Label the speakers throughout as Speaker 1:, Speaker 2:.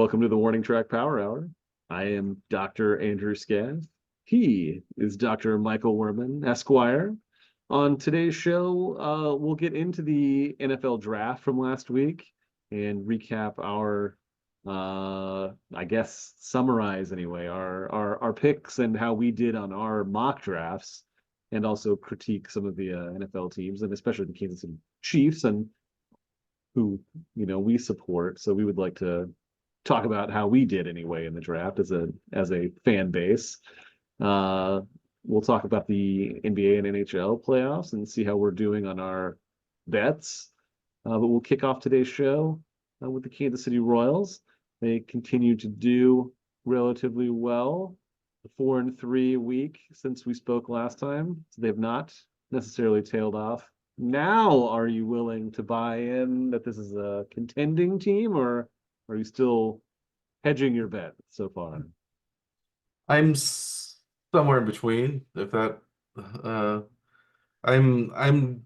Speaker 1: Welcome to the Warning Track Power Hour. I am Dr. Andrew Scaff. He is Dr. Michael Werman, Esquire. On today's show, we'll get into the NFL draft from last week and recap our, I guess, summarize anyway, our picks and how we did on our mock drafts, and also critique some of the NFL teams, and especially the Kansas City Chiefs, and who, we support. So we would like to talk about how we did anyway in the draft as a fan base. Uh, we'll talk about the NBA and NHL playoffs and see how we're doing on our bets. But we'll kick off today's show with the Kansas City Royals. They continue to do relatively well. 4-3 week since we spoke last time. So they have not necessarily tailed off. Now, are you willing to buy in that this is a contending team, or are you still hedging your bet so far?
Speaker 2: I'm somewhere in between. If that, uh, I'm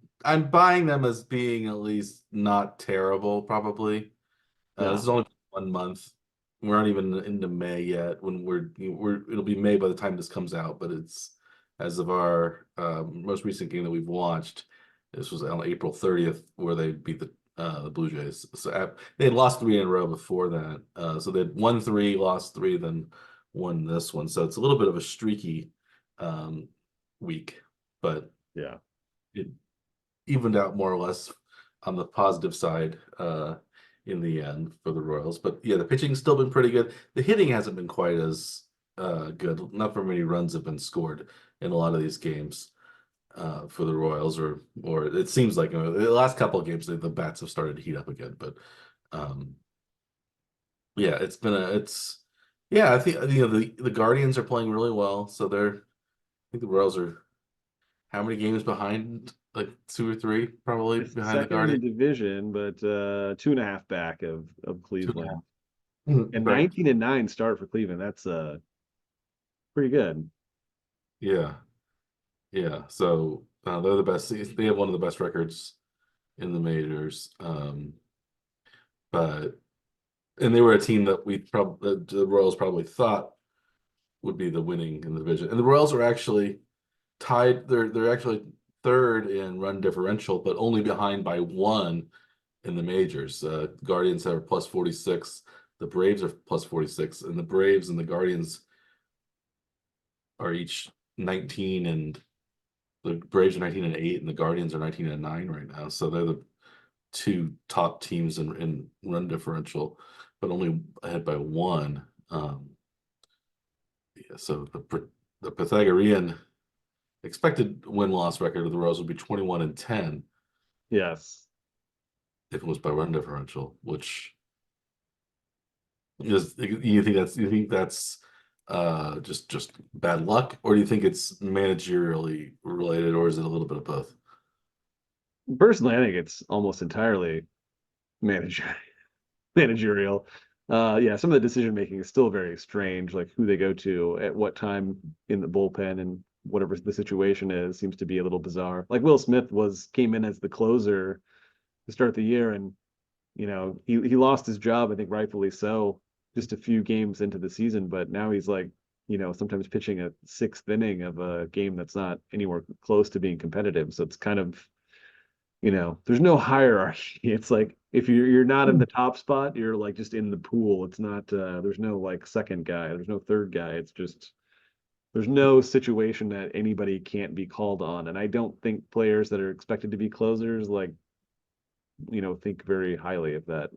Speaker 2: buying them as being at least not terrible. Probably. This
Speaker 1: Yeah.
Speaker 2: is only 1 month. We're not even into May yet. When it'll be May by the time this comes out. But it's as of our most recent game that we've watched. This was on April 30th, where they beat the Blue Jays. So they had lost three in a row before that. So they had won three, lost three, then won this one. So it's a little bit of a streaky um, week, but
Speaker 1: Yeah.
Speaker 2: it evened out more or less on the positive side in the end for the Royals. But yeah, the pitching's still been pretty good. The hitting hasn't been quite as good. Not very many runs have been scored in a lot of these games for the Royals, or it seems like the last couple of games the bats have started to heat up again. But um, yeah, I think the Guardians are playing really well. So I think the Royals are how many games behind? Like two or three, probably
Speaker 1: It's
Speaker 2: behind the
Speaker 1: second in the
Speaker 2: Guardians.
Speaker 1: division, but 2.5 back of
Speaker 2: Two and a
Speaker 1: Cleveland.
Speaker 2: half. Mhm.
Speaker 1: And
Speaker 2: But
Speaker 1: 19-9 start for Cleveland. That's pretty good.
Speaker 2: yeah, yeah. So they're the best. They have one of the best records in the majors. But and they were a team that we probably the Royals probably thought would be the winning in the division. And the Royals are actually tied. They're actually third in run differential, but only behind by one in the majors. Guardians are plus 46. The Braves are plus 46, and the Braves and the Guardians are each 19, and the Braves are 19 and 8, and the Guardians are 19 and 9 right now. So they're the two top teams in run differential, but only ahead by one. Yeah, so the Pythagorean expected win-loss record of the Royals would be 21-10
Speaker 1: Yes.
Speaker 2: if it was by run differential, which is you think that's just bad luck, or do you think it's managerially related, or is it a little bit of both?
Speaker 1: Personally, I think it's almost entirely manager managerial. Yeah, some of the decision making is still very strange, like who they go to at what time in the bullpen and whatever the situation is seems to be a little bizarre. Like Will Smith came in as the closer to start the year, and he lost his job, I think rightfully so, just a few games into the season, but now he's like, sometimes pitching a sixth inning of a game that's not anywhere close to being competitive. So it's kind of, there's no hierarchy. It's like if you're not in the top spot, you're like just in the pool. It's not there's no like second guy, there's no third guy. It's just there's no situation that anybody can't be called on. And I don't think players that are expected to be closers like, think very highly of that.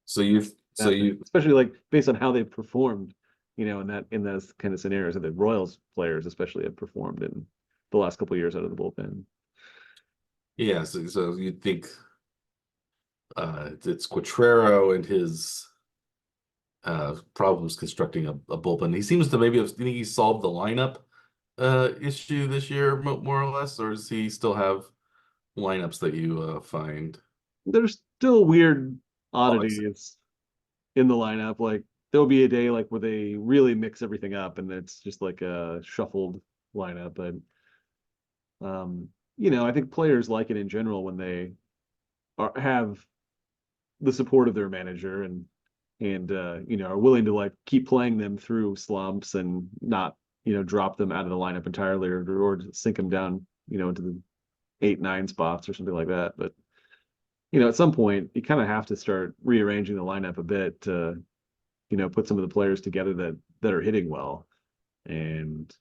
Speaker 2: So you've so
Speaker 1: That
Speaker 2: you
Speaker 1: especially like based on how they've performed, in those kind of scenarios that the Royals players especially have performed in the last couple of years out of the bullpen.
Speaker 2: Yeah, so you think it's Quatrero and his problems constructing a bullpen. He seems to maybe have, do you think he solved the lineup issue this year, more or less, or does he still have lineups that you find
Speaker 1: There's still weird
Speaker 2: flummoxing?
Speaker 1: oddities in the lineup. Like there'll be a day like where they really mix everything up and it's just like a shuffled lineup. But I think players like it in general when they have the support of their manager, and and are willing to like keep playing them through slumps and not drop them out of the lineup entirely or sink them down into the 8, 9 spots or something like that. But at some point you kind of have to start rearranging the lineup a bit to put some of the players together that are hitting well. And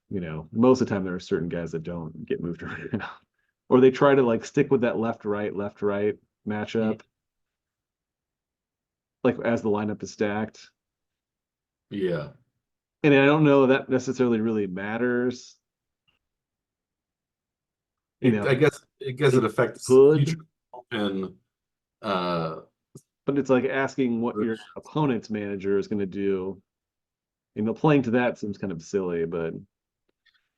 Speaker 1: most of the time there are certain guys that don't get moved around, or they try to like stick with that left right matchup, like as the lineup is stacked.
Speaker 2: Yeah.
Speaker 1: And I don't know that necessarily really matters. You know,
Speaker 2: I guess it
Speaker 1: it
Speaker 2: affects future
Speaker 1: could,
Speaker 2: and uh
Speaker 1: but it's like asking what your opponent's manager is going to do. Playing to that seems kind of silly, but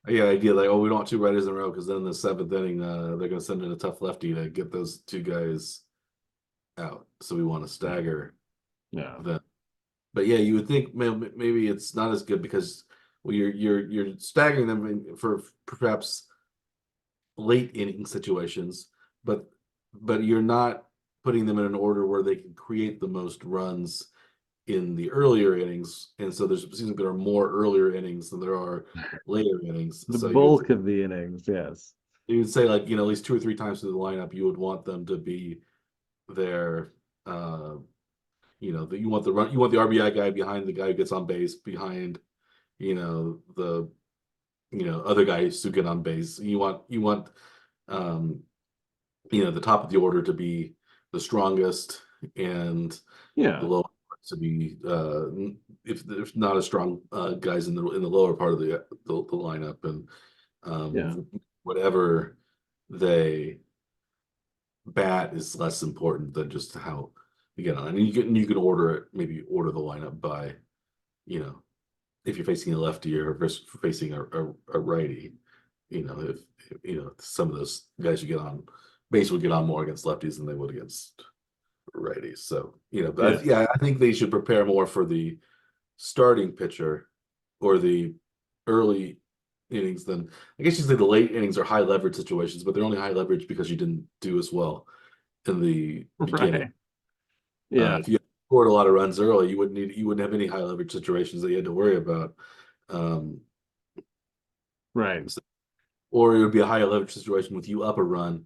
Speaker 2: yeah, idea like, oh, we don't want two righties in a row because then in the seventh inning, they're going to send in a tough lefty to get those two guys out. So we want to stagger
Speaker 1: no,
Speaker 2: them. But yeah, you would think maybe it's not as good because well, you're staggering them for perhaps late inning situations, but you're not putting them in an order where they can create the most runs in the earlier innings, and so there's seems like there are more earlier innings than there are later innings.
Speaker 1: the
Speaker 2: So you would
Speaker 1: bulk of the innings, yes,
Speaker 2: you would say like at least 2 or 3 times through the lineup, you would want them to be there. Uh, that you want the RBI guy behind the guy who gets on base, behind the other guys who get on base. You want um, the top of the order to be the strongest and the
Speaker 1: yeah,
Speaker 2: lower parts to be if there's not as strong guys in the lower part of the lineup, and
Speaker 1: yeah,
Speaker 2: whatever they bat is less important than just how you get on. And you can order it, maybe order the lineup by you know if you're facing a lefty or facing a righty. If some of those guys you get on base would get on more against lefties than they would against righties. So,
Speaker 1: yeah.
Speaker 2: but yeah, I think they should prepare more for the starting pitcher or the early innings than I guess you say the late innings are high leverage situations, but they're only high leverage because you didn't do as well in the beginning.
Speaker 1: Right, yeah,
Speaker 2: If you scored a lot of runs early, you wouldn't have any high leverage situations that you had to worry about. Um,
Speaker 1: right.
Speaker 2: or it would be a high leverage situation with you up a run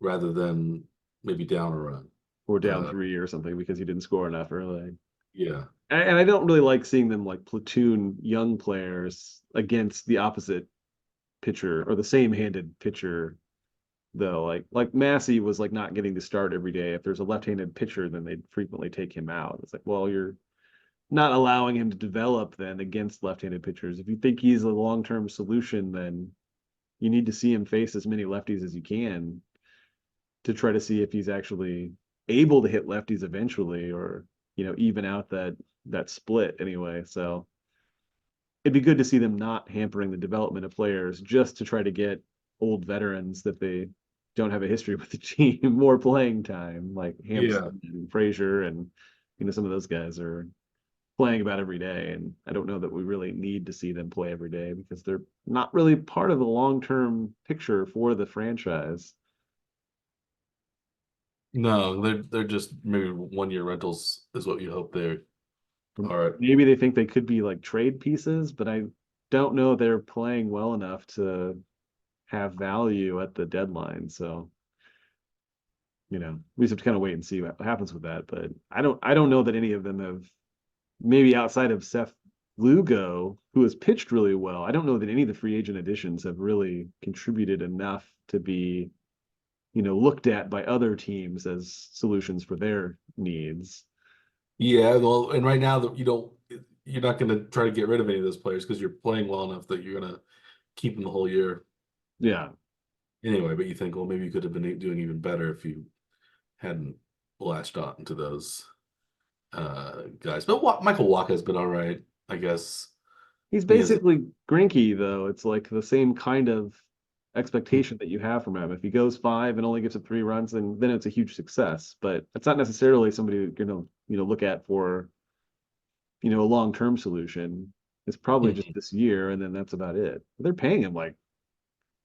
Speaker 2: rather than maybe down a run.
Speaker 1: Or down
Speaker 2: Uh,
Speaker 1: 3 or something because you didn't score enough early.
Speaker 2: yeah,
Speaker 1: And I don't really like seeing them like platoon young players against the opposite pitcher or the same-handed pitcher though. Like Massey was like not getting to start every day. If there's a left-handed pitcher, then they'd frequently take him out. It's like, well, you're not allowing him to develop then against left-handed pitchers. If you think he's a long-term solution, then you need to see him face as many lefties as you can to try to see if he's actually able to hit lefties eventually or even out that split anyway. So it'd be good to see them not hampering the development of players just to try to get old veterans that they don't have a history with the team more playing time, like
Speaker 2: yeah.
Speaker 1: Hampson and Frazier, and some of those guys are playing about every day. And I don't know that we really need to see them play every day because they're not really part of the long-term picture for the franchise.
Speaker 2: No, they're just maybe 1 year rentals is what you hope they are.
Speaker 1: Maybe they think they could be like trade pieces, but I don't know they're playing well enough to have value at the deadline. So, we just have to kind of wait and see what happens with that. But I don't know that any of them have, maybe outside of Seth Lugo, who has pitched really well. I don't know that any of the free agent additions have really contributed enough to be, looked at by other teams as solutions for their needs.
Speaker 2: Yeah, well, and right now that you're not going to try to get rid of any of those players because you're playing well enough that you're going to keep them the whole year
Speaker 1: Yeah.
Speaker 2: anyway. But you think, well, maybe you could have been doing even better if you hadn't latched on to those guys. But Michael Walker has been all right, I guess.
Speaker 1: He's
Speaker 2: He has.
Speaker 1: basically Grinky, though. It's like the same kind of expectation that you have from him. If he goes 5 and only gives up 3 runs, then it's a huge success. But it's not necessarily somebody you're gonna look at for a long-term solution. It's probably just this year, and then that's about it. They're paying him like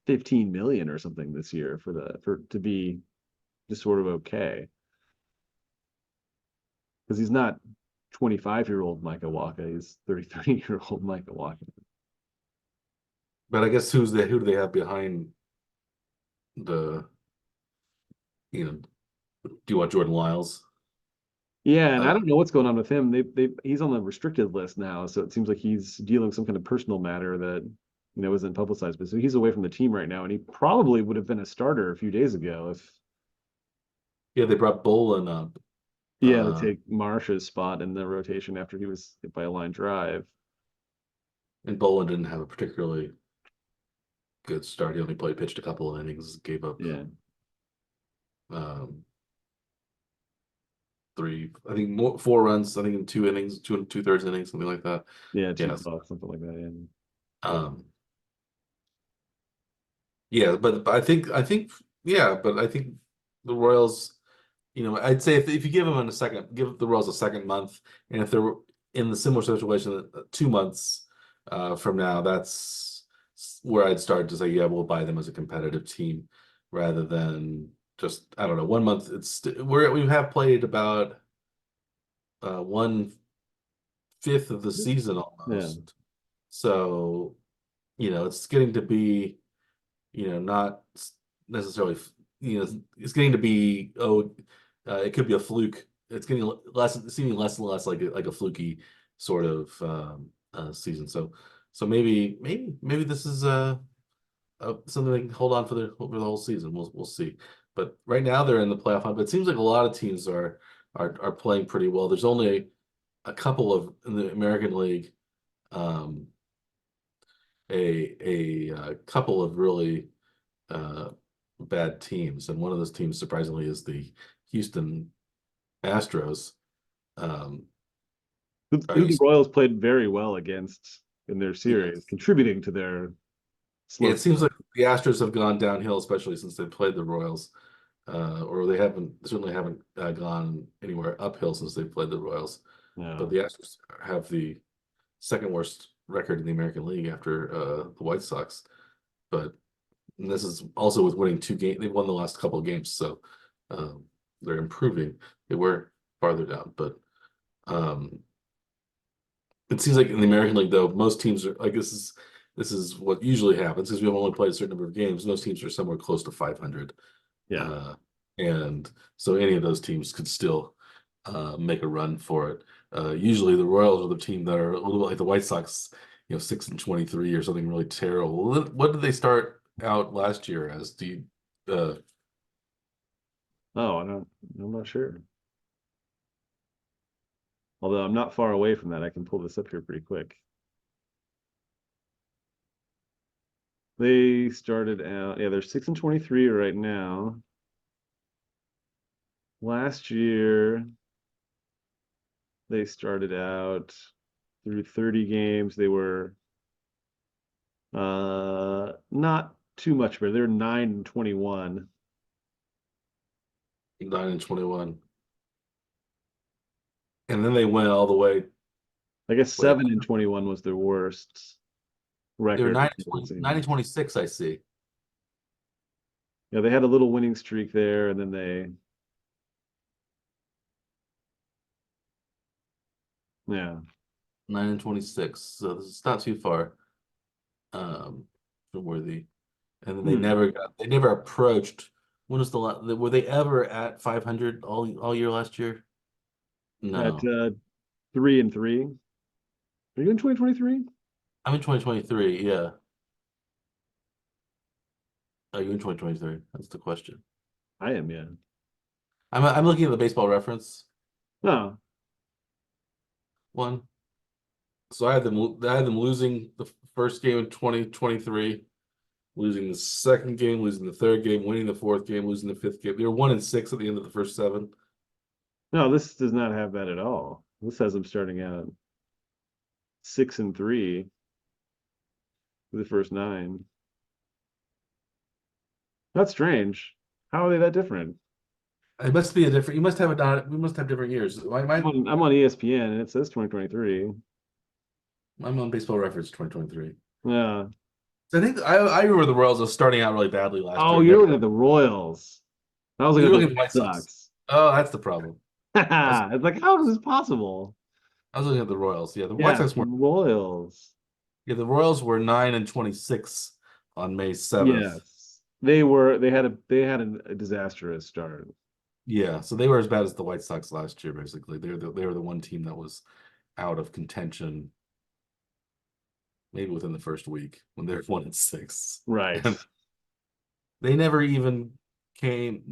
Speaker 1: 15 million or something this year for to be just sort of okay because he's not 25-year-old Micah Walker. He's 33-year-old Micah Walker.
Speaker 2: But I guess who do they have behind the, you know, do you want Jordan Lyles?
Speaker 1: Yeah, and I
Speaker 2: Uh,
Speaker 1: don't know what's going on with him. He's on the restricted list now, so it seems like he's dealing with some kind of personal matter that isn't publicized. But so he's away from the team right now, and he probably would have been a starter a few days ago if
Speaker 2: yeah, they brought Bolin up.
Speaker 1: yeah, to
Speaker 2: Uh,
Speaker 1: take Marsha's spot in the rotation after he was hit by a line drive.
Speaker 2: and Bolin didn't have a particularly good start. He only pitched a couple of innings, gave up
Speaker 1: Yeah,
Speaker 2: um, three, I think more, 4 runs, I think in 2 innings, two-thirds innings, something like that.
Speaker 1: yeah, two
Speaker 2: Yes.
Speaker 1: bucks, something like that. Yeah.
Speaker 2: Um, yeah, but I think the Royals, I'd say if you give them give the Royals a second month, and if they're in the similar situation 2 months from now, that's where I'd start to say, yeah, we'll buy them as a competitive team rather than just, I don't know, 1 month. We have played about 1/5 of the season
Speaker 1: Yeah.
Speaker 2: almost. So, it's getting to be, not necessarily, it's getting to be, it could be a fluke. It's getting seeming less and less like a fluky sort of season. So maybe this is something they can hold on for the whole season. We'll see. But right now they're in the playoff hunt. But it seems like a lot of teams are playing pretty well. There's only a couple of in the American League, um, a couple of really uh, bad teams, and one of those teams, surprisingly, is the Houston Astros. Um, are
Speaker 1: Who
Speaker 2: you?
Speaker 1: the Royals played very well against in their series,
Speaker 2: Yes.
Speaker 1: contributing to their
Speaker 2: Yeah,
Speaker 1: slow
Speaker 2: it seems
Speaker 1: start.
Speaker 2: like the Astros have gone downhill, especially since they played the Royals, or they certainly haven't gone anywhere uphill since they played the Royals. But
Speaker 1: Yeah.
Speaker 2: the Astros have the second worst record in the American League after the White Sox. But and this is also with winning 2 games. They've won the last couple of games, so um, they're improving. They were farther down, but um, it seems like in the American League, though, most teams are like this is what usually happens because we've only played a certain number of games. Most teams are somewhere close to 500,
Speaker 1: Yeah.
Speaker 2: uh, and so any of those teams could still make a run for it. Usually, the Royals are the team that are a little bit like the White Sox, 6-23 or something really terrible. What did they start out last year as? Do you,
Speaker 1: Oh, I'm not sure. Although I'm not far away from that, I can pull this up here pretty quick. They started out, yeah, they're 6-23 right now. Last year, they started out through 30 games. They were not too much better. They're 9-21.
Speaker 2: 9-21, and then they went all the way.
Speaker 1: I guess
Speaker 2: Wait,
Speaker 1: 7-21 was their worst
Speaker 2: they were
Speaker 1: record.
Speaker 2: 9-26, I see.
Speaker 1: Yeah, they had a little winning streak there, and then yeah.
Speaker 2: 9-26. So this is not too far um from Worthy. And then
Speaker 1: Hmm.
Speaker 2: they never approached. When was the last, were they ever at 500 all year last year?
Speaker 1: At
Speaker 2: No.
Speaker 1: 3-3. Are you in 2023?
Speaker 2: I'm in 2023, yeah. Are you in 2023? That's the question.
Speaker 1: I am, yeah.
Speaker 2: I'm looking at the baseball reference
Speaker 1: Oh,
Speaker 2: one. So I had them losing the first game in 2023, losing the second game, losing the third game, winning the fourth game, losing the fifth game. They were 1-6 at the end of the first seven.
Speaker 1: no, this does not have that at all. This has them starting out 6-3 for the first nine. That's strange. How are they that different?
Speaker 2: It must be a different. You must have we must have different years.
Speaker 1: I'm on ESPN and it says 2023.
Speaker 2: I'm on Baseball Reference 2023.
Speaker 1: Yeah.
Speaker 2: So I think I remember the Royals was starting out really badly last
Speaker 1: Oh,
Speaker 2: year.
Speaker 1: you're
Speaker 2: Never.
Speaker 1: looking at the Royals. I was looking
Speaker 2: You're
Speaker 1: at the
Speaker 2: looking at the
Speaker 1: White
Speaker 2: White Sox.
Speaker 1: Sox.
Speaker 2: Oh, that's the problem. That's
Speaker 1: It's like, how is this possible?
Speaker 2: I was looking at the Royals. Yeah, the White
Speaker 1: Yes,
Speaker 2: Sox were.
Speaker 1: Royals.
Speaker 2: Yeah, the Royals were 9-26 on May 7th.
Speaker 1: Yes. They had a disastrous start.
Speaker 2: Yeah, so they were as bad as the White Sox last year, basically. They were the one team that was out of contention, maybe within the first week when they were 1-6.
Speaker 1: Right.
Speaker 2: And they never even came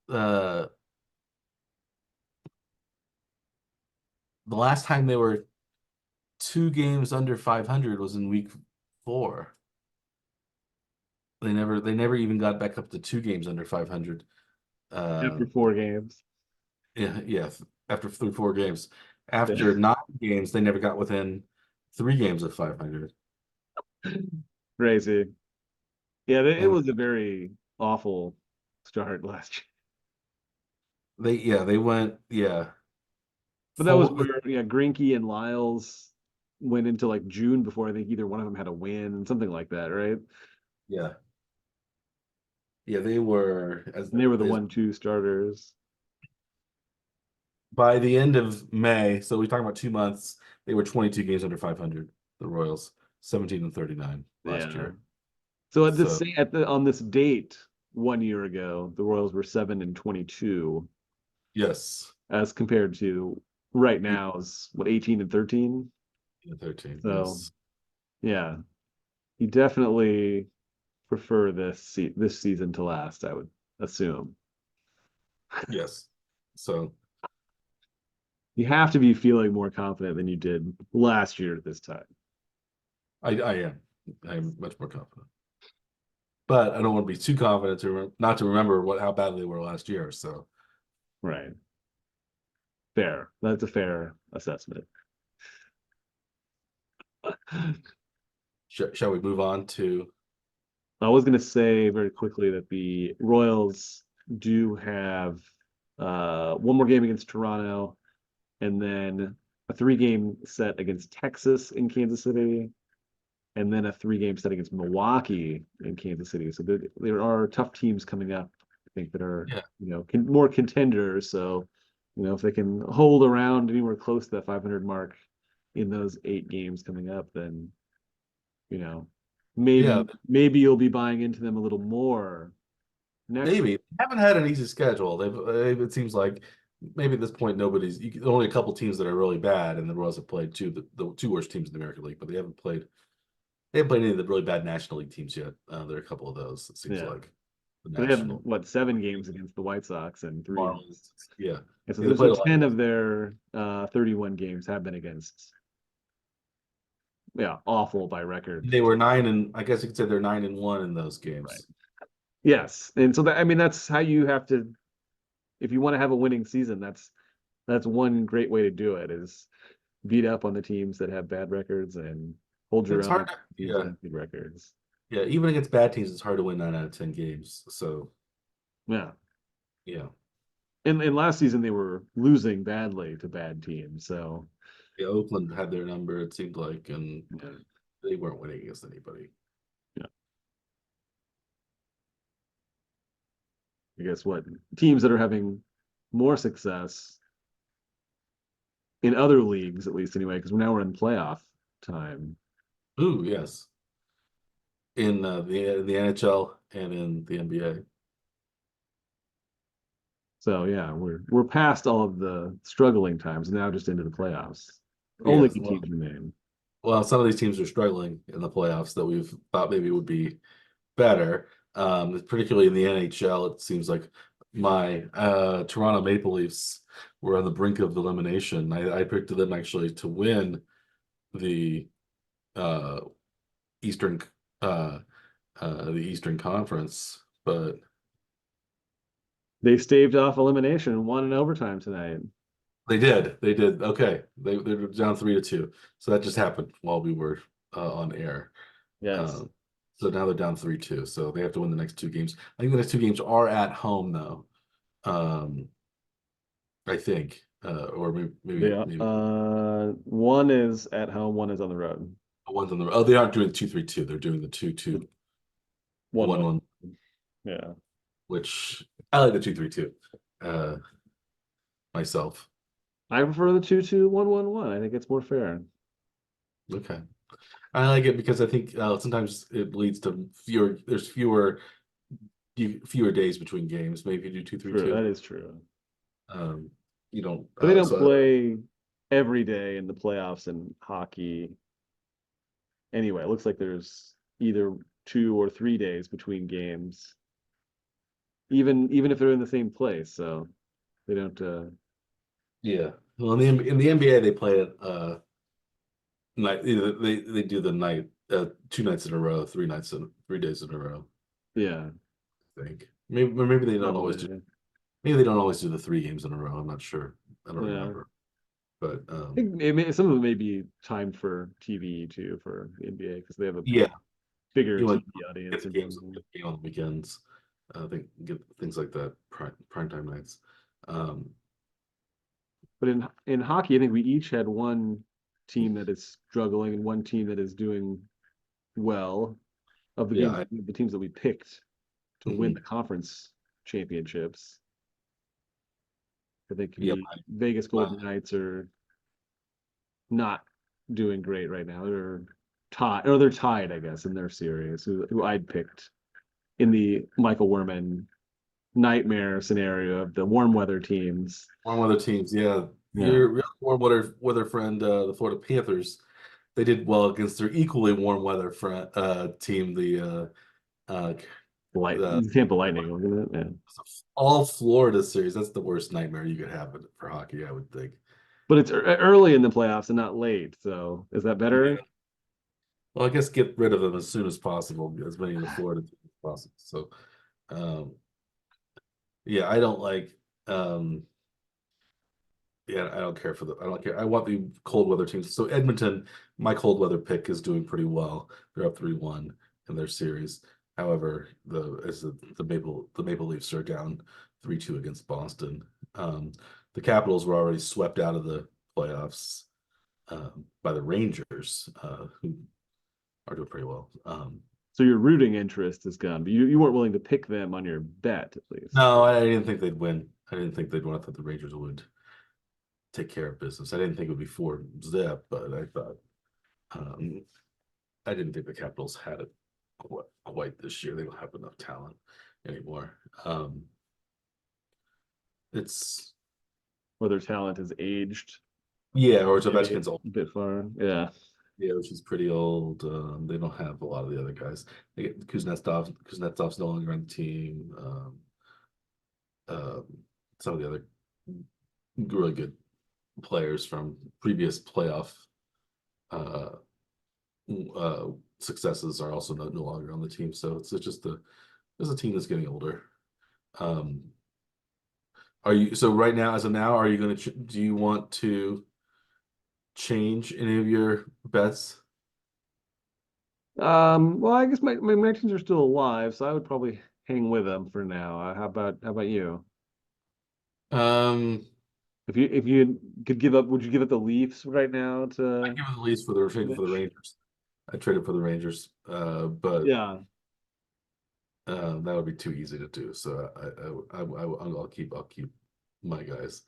Speaker 2: uh the last time they were 2 games under 500 was in week 4. They never even got back up to 2 games under 500. Uh
Speaker 1: After 4 games.
Speaker 2: yeah, yeah, after 3 4 games.
Speaker 1: Yeah.
Speaker 2: After 9 games, they never got within 3 games of 500.
Speaker 1: Crazy. Yeah, it
Speaker 2: And
Speaker 1: was a very awful start last year.
Speaker 2: they went, yeah,
Speaker 1: But that was
Speaker 2: full,
Speaker 1: where, yeah, Greinke and Lyles went into like June before I think either one of them had a win, something like that, right?
Speaker 2: yeah, yeah, they were
Speaker 1: And they were the
Speaker 2: as
Speaker 1: 1-2 starters.
Speaker 2: by the end of May, so we're talking about 2 months, they were 22 games under 500, the Royals, 17-39 last
Speaker 1: Yeah.
Speaker 2: year.
Speaker 1: So
Speaker 2: So
Speaker 1: on this date 1 year ago, the Royals were 7-22,
Speaker 2: yes,
Speaker 1: as compared to right
Speaker 2: 8
Speaker 1: now is what, 18-13.
Speaker 2: and 13,
Speaker 1: So
Speaker 2: yes,
Speaker 1: yeah, you definitely prefer this season to last, I would assume.
Speaker 2: yes. So
Speaker 1: You have to be feeling more confident than you did last year at this time.
Speaker 2: I'm much more confident. But I don't want to be too confident not to remember how bad they were last year. So
Speaker 1: Right. Fair. That's a fair assessment.
Speaker 2: shall we move on to?
Speaker 1: I was going to say very quickly that the Royals do have one more game against Toronto, and then a 3-game set against Texas in Kansas City, and then a 3-game set against Milwaukee in Kansas City. So there are tough teams coming up, I think, that are,
Speaker 2: Yeah,
Speaker 1: more contenders. So, if they can hold around anywhere close to that 500 mark in those 8 games coming up, then, you know,
Speaker 2: yeah,
Speaker 1: maybe you'll be buying into them a little more next.
Speaker 2: maybe. They haven't had an easy schedule. It seems like maybe at this point only a couple teams that are really bad, and the Royals have played the two worst teams in the American League, but they haven't played any of the really bad National League teams yet. There are a couple of those. It seems
Speaker 1: Yeah.
Speaker 2: like the
Speaker 1: They have
Speaker 2: National
Speaker 1: what, 7 games against the White Sox and three
Speaker 2: Marlins.
Speaker 1: against.
Speaker 2: Yeah,
Speaker 1: And so,
Speaker 2: yeah, they
Speaker 1: so
Speaker 2: played a lot.
Speaker 1: 10 of their 31 games have been against, yeah, awful by record.
Speaker 2: They were 9 and I guess you could say they're 9-1 in those
Speaker 1: Right.
Speaker 2: games.
Speaker 1: Yes. And so that's how you have to, if you want to have a winning season, that's one great way to do it, is beat up on the teams that have bad records and hold your
Speaker 2: It's
Speaker 1: own
Speaker 2: hard to,
Speaker 1: teams that
Speaker 2: yeah,
Speaker 1: have good records.
Speaker 2: yeah. Even against bad teams, it's hard to win 9 out of 10 games. So
Speaker 1: Yeah.
Speaker 2: yeah,
Speaker 1: And last season they were losing badly to bad teams. So
Speaker 2: yeah. Oakland had their number. It seemed like, and
Speaker 1: yeah.
Speaker 2: they weren't winning against anybody.
Speaker 1: Yeah. I guess what teams that are having more success in other leagues, at least anyway, because now we're in playoff time.
Speaker 2: Ooh, yes. In the NHL and in the NBA.
Speaker 1: So yeah, we're past all of the struggling times, now just into the playoffs. Only
Speaker 2: Yes.
Speaker 1: two teams remain.
Speaker 2: Well, some of these teams are struggling in the playoffs that we've thought maybe would be better. Particularly in the NHL, it seems like my Toronto Maple Leafs were on the brink of elimination. I picked them actually to win the uh, Eastern uh, the Eastern Conference, but
Speaker 1: They staved off elimination and won in overtime tonight.
Speaker 2: they did. They did. Okay, they're down 3-2. So that just happened while we were on air.
Speaker 1: Yes.
Speaker 2: Um, so now they're down 3-2. So they have to win the next 2 games. I think the next 2 games are at home though. Um, I think, or maybe
Speaker 1: They
Speaker 2: maybe
Speaker 1: one is at home, one is on the road.
Speaker 2: one's on the. Oh, they aren't doing 2-3-2. They're doing the 2-2
Speaker 1: 1-1.
Speaker 2: 1-1,
Speaker 1: Yeah.
Speaker 2: which I like the 2-3-2 myself.
Speaker 1: I prefer the 2-2-1-1-1. I think it's more fair.
Speaker 2: Okay. I like it because I think sometimes it leads to fewer days between games. Maybe you do two, three,
Speaker 1: True,
Speaker 2: two.
Speaker 1: that is true.
Speaker 2: Um, you don't.
Speaker 1: But they don't
Speaker 2: So
Speaker 1: play every day in the playoffs in hockey anyway. It looks like there's either 2 or 3 days between games, even if they're in the same place. So they don't.
Speaker 2: yeah. Well, in the NBA they play it night. They do the night 2 nights in a row, 3 days in a row.
Speaker 1: Yeah,
Speaker 2: I think maybe they don't always do.
Speaker 1: probably.
Speaker 2: Maybe they don't always do the 3 games in a row. I'm not sure. I don't
Speaker 1: Yeah.
Speaker 2: remember. But
Speaker 1: I think some of it may be timed for TV too for the NBA because they have a
Speaker 2: yeah,
Speaker 1: bigger
Speaker 2: you want
Speaker 1: TV
Speaker 2: get
Speaker 1: audience
Speaker 2: the
Speaker 1: or
Speaker 2: games
Speaker 1: something.
Speaker 2: get the game on the weekends. I think get things like that prime time nights. Um,
Speaker 1: But in hockey, I think we each had one team that is struggling and one team that is doing well of
Speaker 2: yeah,
Speaker 1: the teams that we picked to win
Speaker 2: mhm.
Speaker 1: the conference championships. I think
Speaker 2: Yeah,
Speaker 1: the Vegas
Speaker 2: my,
Speaker 1: Golden Knights are not doing great right now. They're tied, I guess, in their series, who I'd picked in the Michael Werman nightmare scenario of the warm weather teams.
Speaker 2: warm weather teams. Yeah,
Speaker 1: Yeah.
Speaker 2: your real warm weather friend, the Florida Panthers. They did well against their equally warm weather team, uh, the
Speaker 1: The Tampa Lightning, wasn't it? Yeah.
Speaker 2: all Florida series. That's the worst nightmare you could have for hockey, I would think.
Speaker 1: But it's early in the playoffs and not late. So is that better?
Speaker 2: Yeah. Well, I guess get rid of them as soon as possible, as many of the Florida teams as possible. So, um, yeah, I don't like. Yeah, I don't care for the. I don't care. I want the cold weather teams. So Edmonton, my cold weather pick is doing pretty well. They're up 3-1 in their series. However, the Maple Leafs are down 3-2 against Boston. The Capitals were already swept out of the playoffs by the Rangers, who are doing pretty well.
Speaker 1: So your rooting interest is gone, but you weren't willing to pick them on your bet, at least.
Speaker 2: No, I didn't think they'd win. I didn't think they'd win. I thought the Rangers would take care of business. I didn't think it would be 4-zip, but I thought um, I didn't think the Capitals had it quite this year. They don't have enough talent anymore. It's
Speaker 1: Or their talent is aged,
Speaker 2: yeah, or
Speaker 1: maybe
Speaker 2: Ovechkin's old.
Speaker 1: a bit far. Yeah.
Speaker 2: Yeah, she's pretty old. They don't have a lot of the other guys. They get Kuznetsov. Kuznetsov's no longer on the team. Uh, some of the other really good players from previous playoff uh, uh, successes are also no longer on the team. So it's just there's a team that's getting older. Um, are you so right now, as of now, are you going to do you want to change any of your bets?
Speaker 1: Well, I guess my teams are still alive, so I would probably hang with them for now. How about you?
Speaker 2: Um,
Speaker 1: If you could give up, would you give up the Leafs right now
Speaker 2: I
Speaker 1: to
Speaker 2: give it the least for the traded for the
Speaker 1: Mitch?
Speaker 2: Rangers. I traded for the Rangers, but
Speaker 1: Yeah.
Speaker 2: that would be too easy to do. So I'll keep my guys.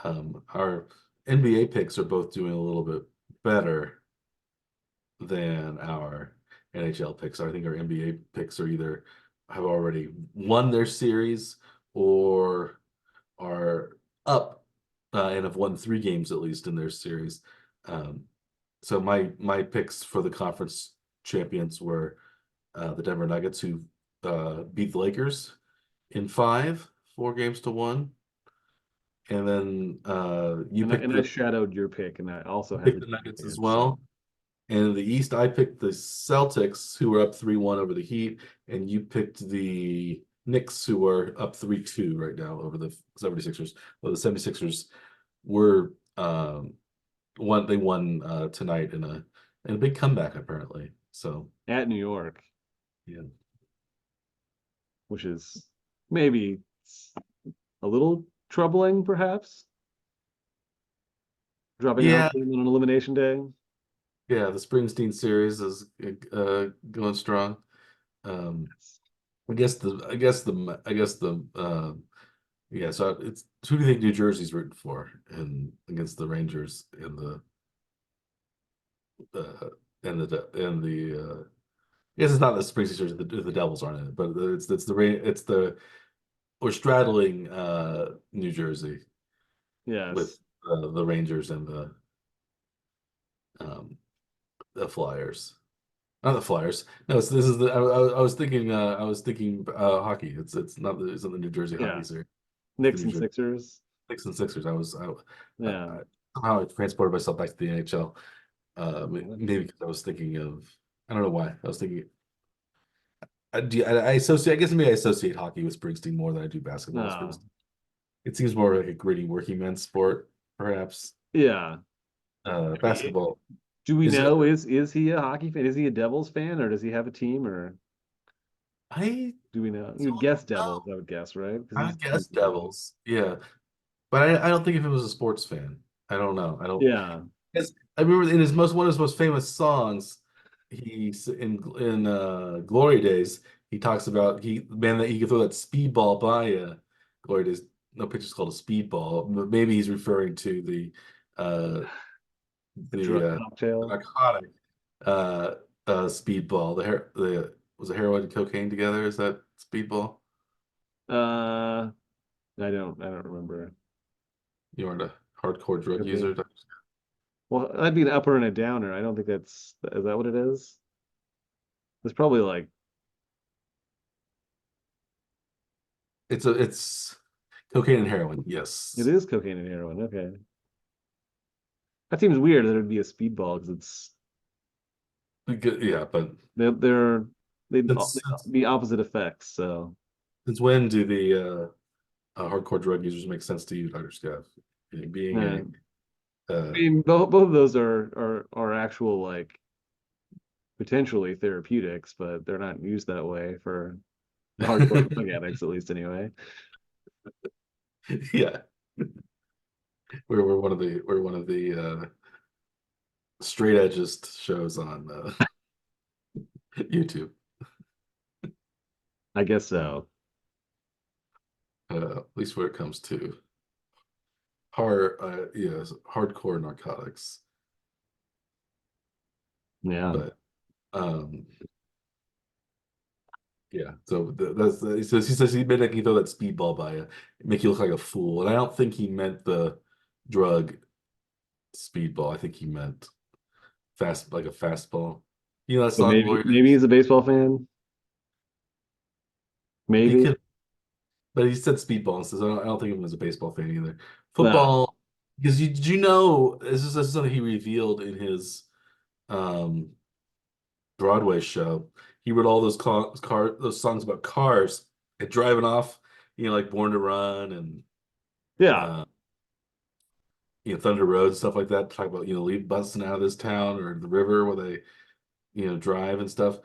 Speaker 2: Our NBA picks are both doing a little bit better than our NHL picks. I think our NBA picks are either have already won their series or are up and have won 3 games at least in their series. Um, so my picks for the conference champions were the Denver Nuggets, who beat the Lakers in 4 games to 1. And then
Speaker 1: And I shadowed your pick, and I also
Speaker 2: you
Speaker 1: had the
Speaker 2: picked the
Speaker 1: Denver
Speaker 2: Nuggets as
Speaker 1: Nuggets. So
Speaker 2: well. And in the East, I picked the Celtics, who were up 3-1 over the Heat, and you picked the Knicks, who are up 3-2 right now over the 76ers. Well, the 76ers were they won tonight in a big comeback apparently. So
Speaker 1: at New York,
Speaker 2: yeah.
Speaker 1: which is maybe a little troubling, perhaps, dropping out
Speaker 2: Yeah,
Speaker 1: to them on an elimination day.
Speaker 2: yeah, the Springsteen series is going strong. Um I guess the Yeah, so it's who do you think New Jersey's rooting for and against the Rangers uh and the yes, it's not the Springsteen Series, the Devils aren't in it, but it's the we're straddling New Jersey with
Speaker 1: Yes.
Speaker 2: the Rangers and um the Flyers. Not the Flyers. No, this is the I was thinking hockey. It's not the New Jersey hockey
Speaker 1: Yeah.
Speaker 2: series. It's the
Speaker 1: Knicks
Speaker 2: New
Speaker 1: and
Speaker 2: Jersey
Speaker 1: Sixers.
Speaker 2: Knicks and Sixers.
Speaker 1: Yeah.
Speaker 2: Somehow I transported myself back to the NHL.
Speaker 1: Oh,
Speaker 2: Maybe because I was thinking of I don't know why. I was thinking I associate I guess maybe I associate hockey with Springsteen more than I do basketball with
Speaker 1: no.
Speaker 2: Springsteen. It seems more like a gritty working man's sport, perhaps.
Speaker 1: Yeah. I mean,
Speaker 2: Basketball
Speaker 1: do we
Speaker 2: is
Speaker 1: know is he a hockey fan? Is he a Devils fan or does he have a team or
Speaker 2: I
Speaker 1: do we know? You would
Speaker 2: don't
Speaker 1: guess Devils,
Speaker 2: know.
Speaker 1: I would guess, right? Because
Speaker 2: I
Speaker 1: he's
Speaker 2: would guess
Speaker 1: Springsteen guy.
Speaker 2: Devils. Yeah. But I don't think if he was a sports fan. I don't know. I don't.
Speaker 1: Yeah.
Speaker 2: I remember in his most one of his most famous songs, in Glory Days, he talks about man that he could throw that speedball by you. Glory Days, no pitch is called a speedball. Maybe he's referring to uh
Speaker 1: The drug
Speaker 2: the
Speaker 1: cocktail.
Speaker 2: narcotic uh speedball. The was it heroin and cocaine together? Is that speedball?
Speaker 1: Uh I don't remember.
Speaker 2: You aren't a hardcore drug
Speaker 1: Okay.
Speaker 2: user?
Speaker 1: Well, that'd be an upper and a downer. I don't think is that what it is? It's probably like
Speaker 2: It's cocaine and heroin.
Speaker 1: it
Speaker 2: Yes.
Speaker 1: is cocaine and heroin. Okay. That seems weird that it'd be a speedball because
Speaker 2: Yeah, but
Speaker 1: they're they'd
Speaker 2: since since,
Speaker 1: be opposite effects. So
Speaker 2: since when do the hardcore drug users make sense to you, Dr. Scaff? Being
Speaker 1: uh, I
Speaker 2: uh
Speaker 1: mean, both of those are actual like potentially therapeutics, but they're not used that way for hardcore drug addicts, at least anyway.
Speaker 2: yeah, we're one of the straight edgest shows on YouTube.
Speaker 1: I guess so.
Speaker 2: At least when it comes to hardcore narcotics.
Speaker 1: Yeah.
Speaker 2: But um yeah, so he says he meant like he throw that speedball by you, make you look like a fool. And I don't think he meant the drug speedball. I think he meant like a fastball. You know that
Speaker 1: So
Speaker 2: song
Speaker 1: maybe
Speaker 2: Warriors?
Speaker 1: he's a baseball fan.
Speaker 2: He
Speaker 1: Maybe.
Speaker 2: could, but he said speedball, and says I don't think of him as a baseball fan either.
Speaker 1: No.
Speaker 2: Football, because did you know this is something he revealed in his um Broadway show. He wrote all those songs about cars and driving off, like Born to Run and
Speaker 1: Yeah.
Speaker 2: uh Thunder Road, stuff like that. Talk about, leave busting out of this town or the river where they, drive and stuff.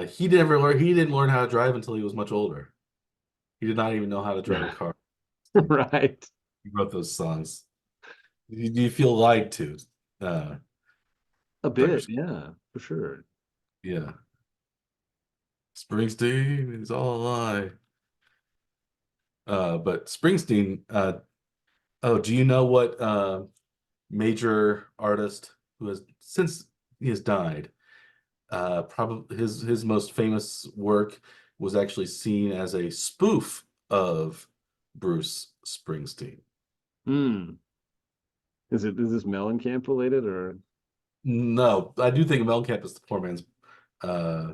Speaker 2: He didn't learn how to drive until he was much older. He did not even know how to drive a car.
Speaker 1: Right.
Speaker 2: He wrote those songs. Do you feel lied to, uh,
Speaker 1: A
Speaker 2: Dr.
Speaker 1: bit. Yeah, for sure.
Speaker 2: Yeah. Springsteen is all a lie. But Springsteen, oh, do you know what major artist who has since he has died? Probably his most famous work was actually seen as a spoof of Bruce Springsteen.
Speaker 1: Hmm. Is this Mellencamp related or
Speaker 2: No, I do think Mellencamp is the poor man's. Uh,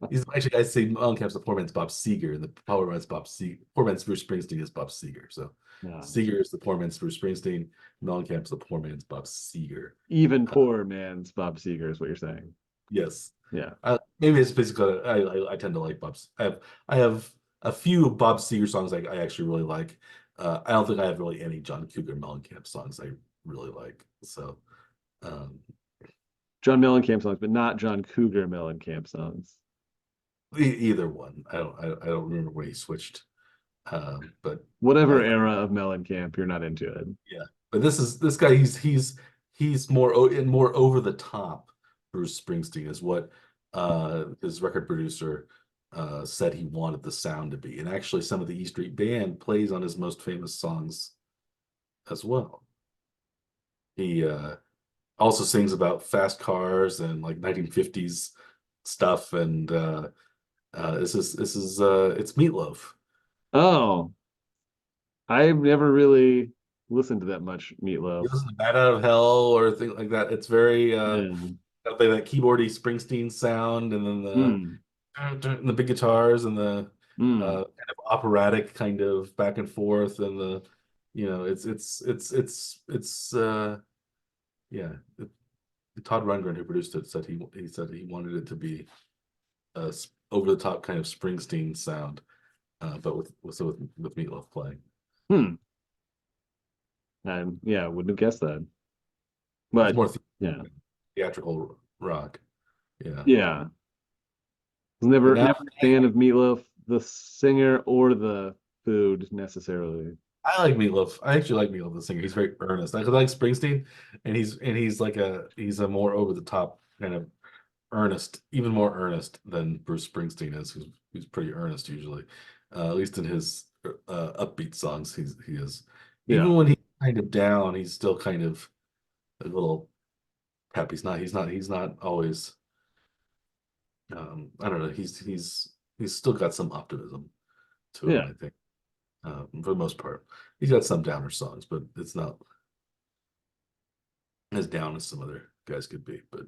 Speaker 2: he's actually I say Mellencamp's the poor man's Bob Seger, and the poor man's Bob Seger. Poor man's Bruce Springsteen is Bob Seger. So
Speaker 1: no?
Speaker 2: Seger is the poor man's Bruce Springsteen. Mellencamp's the poor man's Bob Seger.
Speaker 1: Even poor man's Bob Seger is what you're saying.
Speaker 2: Yes.
Speaker 1: Yeah.
Speaker 2: Maybe it's basically I tend to like Bob's. I have a few Bob Seger songs I actually really like. I don't think I have really any John Cougar Mellencamp songs I really like. So um,
Speaker 1: John Mellencamp songs, but not John Cougar Mellencamp songs.
Speaker 2: either one. I don't remember when he switched. But
Speaker 1: Whatever
Speaker 2: I
Speaker 1: era of Mellencamp, you're not into it.
Speaker 2: yeah. But this guy he's more over the top. Bruce Springsteen is what his record producer said he wanted the sound to be. And actually, some of the E Street Band plays on his most famous songs as well. He also sings about fast cars and like 1950s stuff. And it's Meatloaf.
Speaker 1: Oh, I've never really listened to that much
Speaker 2: He
Speaker 1: Meatloaf.
Speaker 2: listens to Bat Out of Hell or things like that. It's very
Speaker 1: Yeah.
Speaker 2: that keyboardy Springsteen sound, and then
Speaker 1: Hmm.
Speaker 2: the big guitars and the
Speaker 1: Hmm.
Speaker 2: kind of operatic kind of back and forth, and the yeah. Todd Rundgren, who produced it, said he wanted it to be a over the top kind of Springsteen sound, but with Meatloaf playing.
Speaker 1: Hmm. And yeah, wouldn't have guessed that.
Speaker 2: It's
Speaker 1: But
Speaker 2: more
Speaker 1: yeah.
Speaker 2: theatrical rock. Yeah.
Speaker 1: Yeah. Was
Speaker 2: But
Speaker 1: never
Speaker 2: now
Speaker 1: never a fan of Meatloaf, the singer or the food necessarily.
Speaker 2: I like Meatloaf. I actually like Meatloaf the singer. He's very earnest. I like Springsteen, and he's a more over the top kind of earnest, even more earnest than Bruce Springsteen is, who's pretty earnest usually. At least in his upbeat songs, he is.
Speaker 1: Yeah.
Speaker 2: Even when he's kind of down, he's still kind of a little pep. He's not always. I don't know. He's still got some optimism to him,
Speaker 1: Yeah.
Speaker 2: I think, for the most part. He's got some downer songs, but it's not as down as some other guys could be. But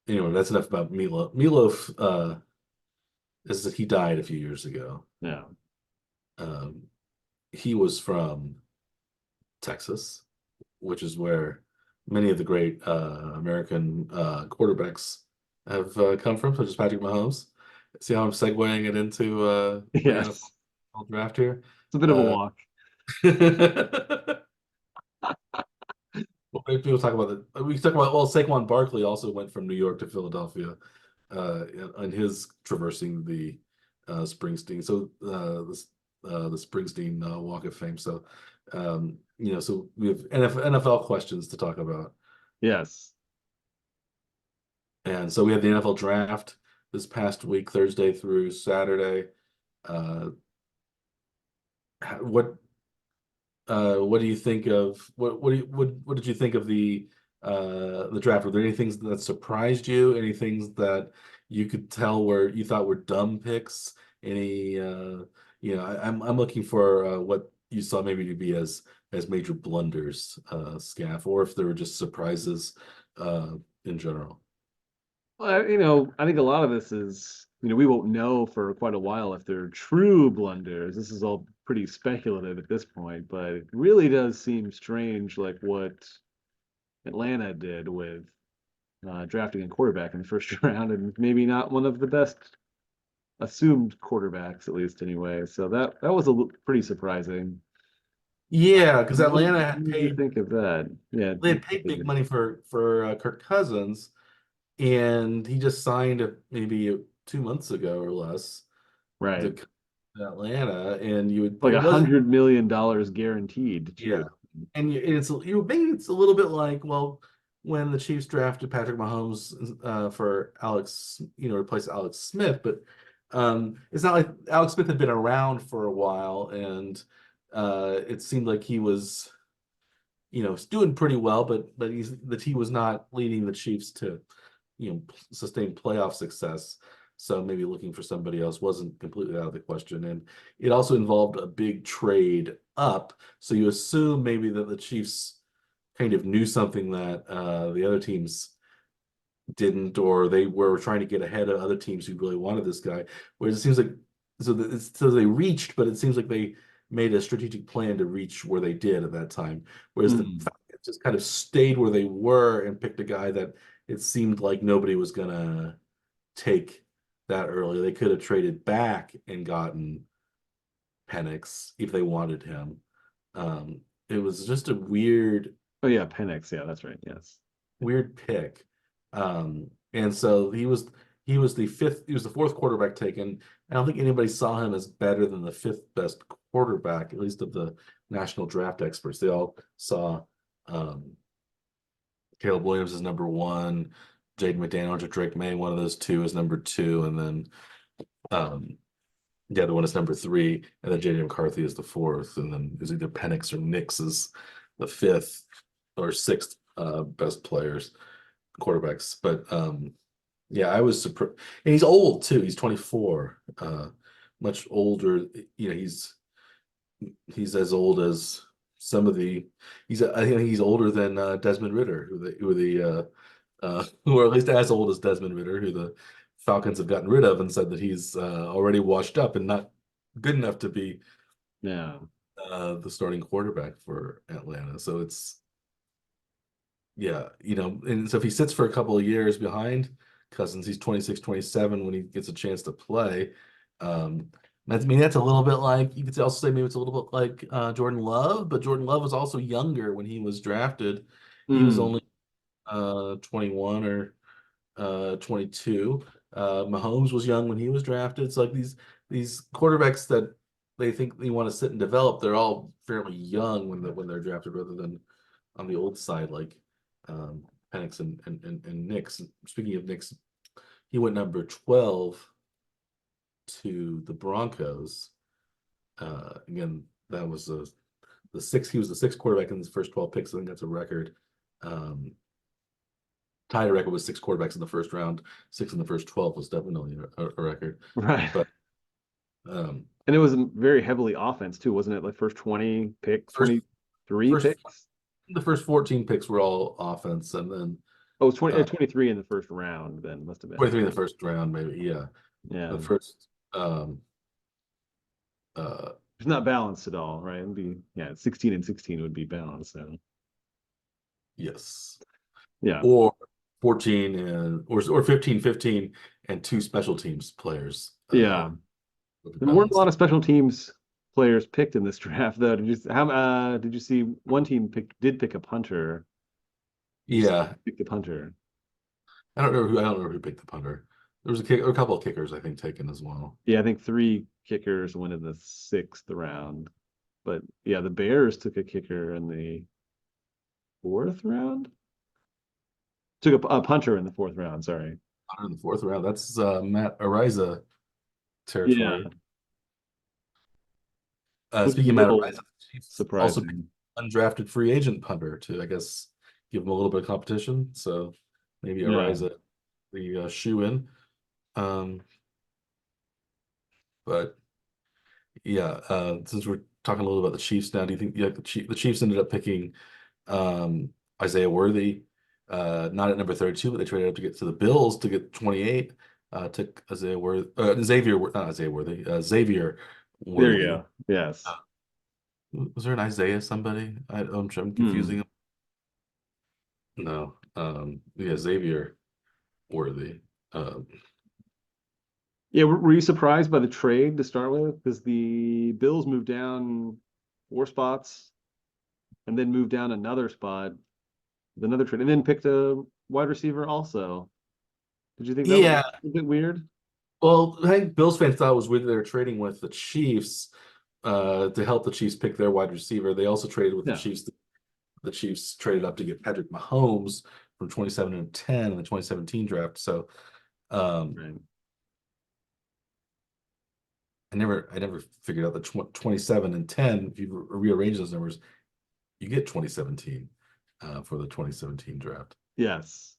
Speaker 2: anyway, that's enough about Meatloaf. Meatloaf is that he died a few years ago.
Speaker 1: Yeah.
Speaker 2: Um, he was from Texas, which is where many of the great American quarterbacks have come from, such as Patrick Mahomes. See how I'm segueing it into the
Speaker 1: Yes.
Speaker 2: NFL draft here?
Speaker 1: It's a bit of a
Speaker 2: Uh,
Speaker 1: walk.
Speaker 2: well, maybe people talk about that. We talk about, well, Saquon Barkley also went from New York to Philadelphia in his traversing the Springsteen. So the Springsteen Walk of Fame. So so we have NFL questions to talk about,
Speaker 1: Yes.
Speaker 2: and so we had the NFL draft this past week, Thursday through Saturday. Uh, what what do you think of what did you think of the draft? Were there any things that surprised you? Any things that you could tell where you thought were dumb picks? Any I'm looking for what you saw maybe to be as major blunders, Scaff, or if there were just surprises in general.
Speaker 1: Well, I think a lot of this is, we won't know for quite a while if they're true blunders. This is all pretty speculative at this point, but it really does seem strange, like what Atlanta did with drafting a quarterback in the first round, and maybe not one of the best assumed quarterbacks, at least anyway. So that was pretty surprising.
Speaker 2: Yeah, because
Speaker 1: What
Speaker 2: Atlanta
Speaker 1: did
Speaker 2: had
Speaker 1: you
Speaker 2: paid
Speaker 1: think of that? Yeah,
Speaker 2: they had paid big money for Kirk Cousins, and he just signed maybe 2 months ago or less
Speaker 1: right.
Speaker 2: to come to Atlanta, and you would
Speaker 1: Like
Speaker 2: it wasn't
Speaker 1: $100 million guaranteed
Speaker 2: yeah,
Speaker 1: too.
Speaker 2: and it's maybe it's a little bit like well when the Chiefs drafted Patrick Mahomes for Alex replace Alex Smith, but it's not like Alex Smith had been around for a while, and it seemed like he was doing pretty well, but he was not leading the Chiefs to, sustain playoff success. So maybe looking for somebody else wasn't completely out of the question. And it also involved a big trade up. So you assume maybe that the Chiefs kind of knew something that the other teams didn't, or they were trying to get ahead of other teams who really wanted this guy. Whereas it seems like so they reached, but it seems like they made a strategic plan to reach where they did at that time. Whereas the
Speaker 1: Hmm.
Speaker 2: Falcons just kind of stayed where they were and picked a guy that it seemed like nobody was gonna take that early. They could have traded back and gotten Penix if they wanted him. It was just a
Speaker 1: Oh yeah, Penix. Yeah, that's right. Yes.
Speaker 2: weird pick. And so he was the fourth quarterback taken. I don't think anybody saw him as better than the fifth best quarterback, at least of the national draft experts. They all saw um, Caleb Williams as number one, Jaden McDaniels or Drake May, one of those two, as number two, and then Um, yeah, the one is number 3, and then JJ McCarthy is the 4th, and then is either Penix or Nix is the 5th or 6th best players, quarterbacks. But yeah, I was surprised. And he's old too. He's 24, much older. You know, he's as old as some of the. I think he's older than Desmond Ritter, who are at least as old as Desmond Ritter, who the Falcons have gotten rid of and said that he's already washed up and not good enough to be
Speaker 1: Yeah.
Speaker 2: the starting quarterback for Atlanta. So it's yeah, and so if he sits for a couple of years behind Cousins, he's 26, 27 when he gets a chance to play. Um, I mean, that's a little bit like, you could also say maybe it's a little bit like Jordan Love, but Jordan Love was also younger when he was drafted. He was
Speaker 1: Mm.
Speaker 2: only 21 or 22. Mahomes was young when he was drafted. It's like these quarterbacks that they think they want to sit and develop, they're all fairly young when they're drafted, rather than on the old side like Penix and Nix. Speaking of Nix, he went number 12 to the Broncos. Again, that was the sixth. He was the sixth quarterback in his first 12 picks. I think that's a record. Um, Tied a record with 6 quarterbacks in the first round. 6 in the first 12 was definitely a record.
Speaker 1: Right.
Speaker 2: But um,
Speaker 1: And it was very heavily offense too, wasn't it? Like first 20 picks,
Speaker 2: first
Speaker 1: 23
Speaker 2: first
Speaker 1: picks.
Speaker 2: the first 14 picks were all offense, and then
Speaker 1: Oh, it was 20,
Speaker 2: uh,
Speaker 1: 23 in the first round, then must have been.
Speaker 2: 23 in the first round, maybe. Yeah,
Speaker 1: Yeah.
Speaker 2: the first. Uh,
Speaker 1: It's not balanced at all, right? It'd be, yeah, 16 and 16 would be balanced. So
Speaker 2: yes,
Speaker 1: yeah.
Speaker 2: or 14 or 15, 15, and 2 special teams players.
Speaker 1: Yeah.
Speaker 2: Would be
Speaker 1: There weren't a
Speaker 2: balanced.
Speaker 1: lot of special teams players picked in this draft, though. Did you see one team pick a punter? Did you see
Speaker 2: Yeah,
Speaker 1: pick the punter?
Speaker 2: I don't know who picked the punter. There was a couple of kickers I think taken as well.
Speaker 1: Yeah, I think 3 kickers went in the 6th round. But yeah, the Bears took a kicker in the 4th round. Took a punter in the 4th round. Sorry.
Speaker 2: Punter in the 4th round. That's Matt Ariza
Speaker 1: Yeah,
Speaker 2: territory.
Speaker 1: which is a
Speaker 2: Speaking of Matt
Speaker 1: little
Speaker 2: Ariza, Chiefs also picked
Speaker 1: surprising.
Speaker 2: undrafted free agent punter to, I guess, give him a little bit of competition. So maybe
Speaker 1: Yeah.
Speaker 2: Ariza the shoe in. Um, but yeah, since we're talking a little about the Chiefs now, do you think the Chiefs ended up picking Isaiah Worthy, not at number 32, but they traded up to get to the Bills to get 28. Took not Isaiah Worthy, Xavier
Speaker 1: There you
Speaker 2: Worthy.
Speaker 1: go. Yes.
Speaker 2: Uh, was there an Isaiah somebody? I'm
Speaker 1: Hmm.
Speaker 2: confusing him. No, yeah, Xavier Worthy. Um,
Speaker 1: Yeah, were you surprised by the trade to start with? Because the Bills moved down 4 spots and then moved down another spot with another trade, and then picked a wide receiver also. Did you think that was
Speaker 2: yeah,
Speaker 1: a bit weird?
Speaker 2: well, I think Bills fans thought it was weird they were trading with the Chiefs to help the Chiefs pick their wide receiver. They also traded with the
Speaker 1: Yeah.
Speaker 2: Chiefs. The Chiefs traded up to get Patrick Mahomes from 27 and 10 in the 2017 draft. So um,
Speaker 1: Right.
Speaker 2: I never figured out the 27 and 10. If you rearrange those numbers, you get 2017 for the 2017 draft,
Speaker 1: Yes.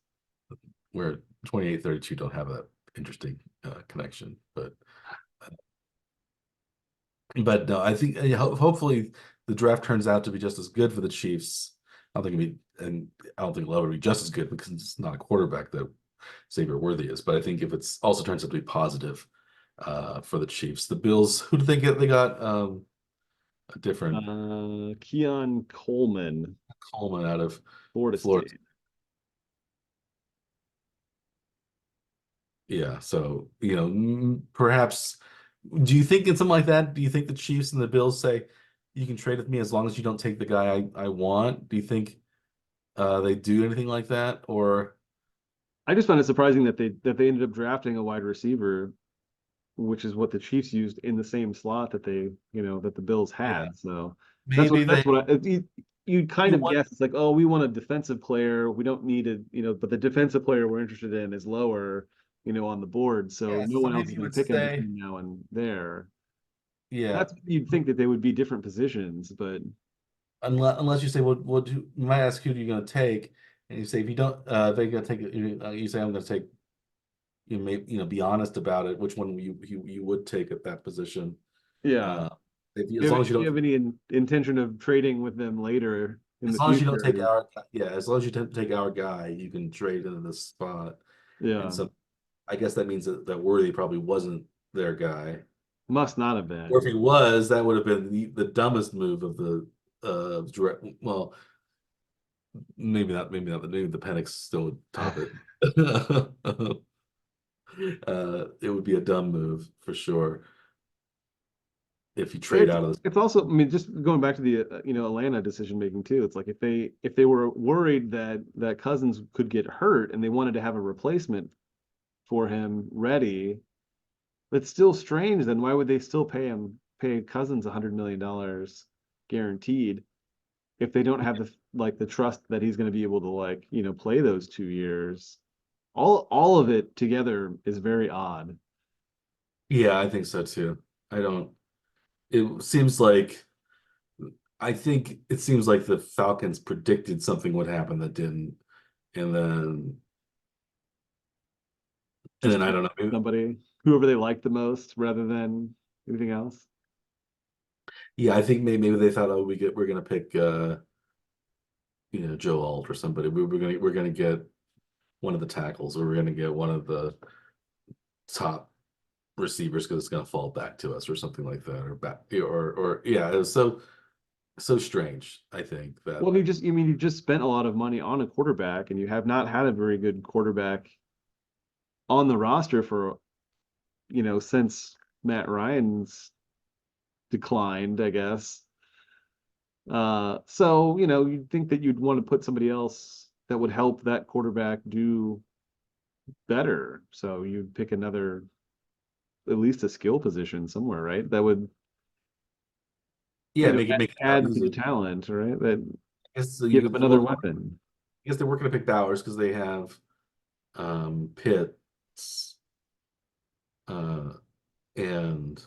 Speaker 2: where 28, 32 don't have that interesting connection. But no, I think hopefully the draft turns out to be just as good for the Chiefs. I don't think it'd be, and I don't think Love would be just as good because it's not a quarterback that Xavier Worthy is. But I think if it's also turns out to be positive for the Chiefs, the Bills, who did they get? They got a different
Speaker 1: Keon Coleman,
Speaker 2: Coleman out of
Speaker 1: Florida
Speaker 2: Florida.
Speaker 1: State.
Speaker 2: Yeah, so perhaps. Do you think in something like that? Do you think the Chiefs and the Bills say you can trade with me as long as you don't take the guy I want? Do you think they do anything like that, or
Speaker 1: I just found it surprising that they ended up drafting a wide receiver, which is what the Chiefs used in the same slot that the Bills
Speaker 2: yeah,
Speaker 1: had. So that's what
Speaker 2: maybe
Speaker 1: that's
Speaker 2: they
Speaker 1: what you'd kind
Speaker 2: you
Speaker 1: of
Speaker 2: want
Speaker 1: guess. It's like, oh, we want a defensive player. We don't need but the defensive player we're interested in is lower. on the board, so
Speaker 2: Yeah,
Speaker 1: no
Speaker 2: so
Speaker 1: one else
Speaker 2: maybe
Speaker 1: is
Speaker 2: you
Speaker 1: going to
Speaker 2: would
Speaker 1: pick him
Speaker 2: say,
Speaker 1: between now and there.
Speaker 2: yeah,
Speaker 1: That's you'd think that they would be different positions, but
Speaker 2: unless you say, well, you might ask who are you going to take, and you say if you don't, they're going to take, you say I'm going to take, you may, be honest about it, which one you would take at that position.
Speaker 1: yeah.
Speaker 2: Uh, if you,
Speaker 1: Do
Speaker 2: as
Speaker 1: you
Speaker 2: long
Speaker 1: have,
Speaker 2: as you
Speaker 1: do you
Speaker 2: don't,
Speaker 1: have any intention of trading with them later in the
Speaker 2: as long as you don't
Speaker 1: future?
Speaker 2: take our, yeah, as long as you don't take our guy, you can trade into this spot. And
Speaker 1: Yeah,
Speaker 2: so I guess that means that Worthy probably wasn't their guy.
Speaker 1: must not have
Speaker 2: Or if
Speaker 1: been.
Speaker 2: he was, that would have been the dumbest move of the direct. Well, maybe not. Maybe the Penix still would top it. It would be a dumb move for sure if you trade
Speaker 1: It's
Speaker 2: out of this.
Speaker 1: it's also, I mean, just going back to the Atlanta decision making too. It's like if they were worried that Cousins could get hurt and they wanted to have a replacement for him ready, that's still strange. Then why would they still pay Cousins $100 million guaranteed if they don't have the trust that he's going to be able to play those 2 years? All of it together is very odd.
Speaker 2: Yeah, I think so too. I don't. It seems like I think it seems like the Falcons predicted something would happen that didn't, and then
Speaker 1: Just
Speaker 2: I don't know.
Speaker 1: somebody, whoever they like the most, rather than anything else.
Speaker 2: Yeah, I think maybe they thought, oh, we're gonna pick Joe Alt or somebody. We're gonna get one of the tackles, or we're gonna get one of the top receivers because it's gonna fall back to us or something like that, or back or yeah, it was so strange, I think that
Speaker 1: Well, you just spent a lot of money on a quarterback, and you have not had a very good quarterback on the roster for since Matt Ryan's declined, I guess. So you'd think that you'd want to put somebody else that would help that quarterback do better. So you'd pick another, at least a skill position somewhere, right? That would,
Speaker 2: yeah, make it out
Speaker 1: add to the
Speaker 2: easier.
Speaker 1: talent, right? That
Speaker 2: I guess so
Speaker 1: give
Speaker 2: you
Speaker 1: them
Speaker 2: well,
Speaker 1: another weapon.
Speaker 2: I guess they weren't gonna pick Bowers because they have Pitts uh and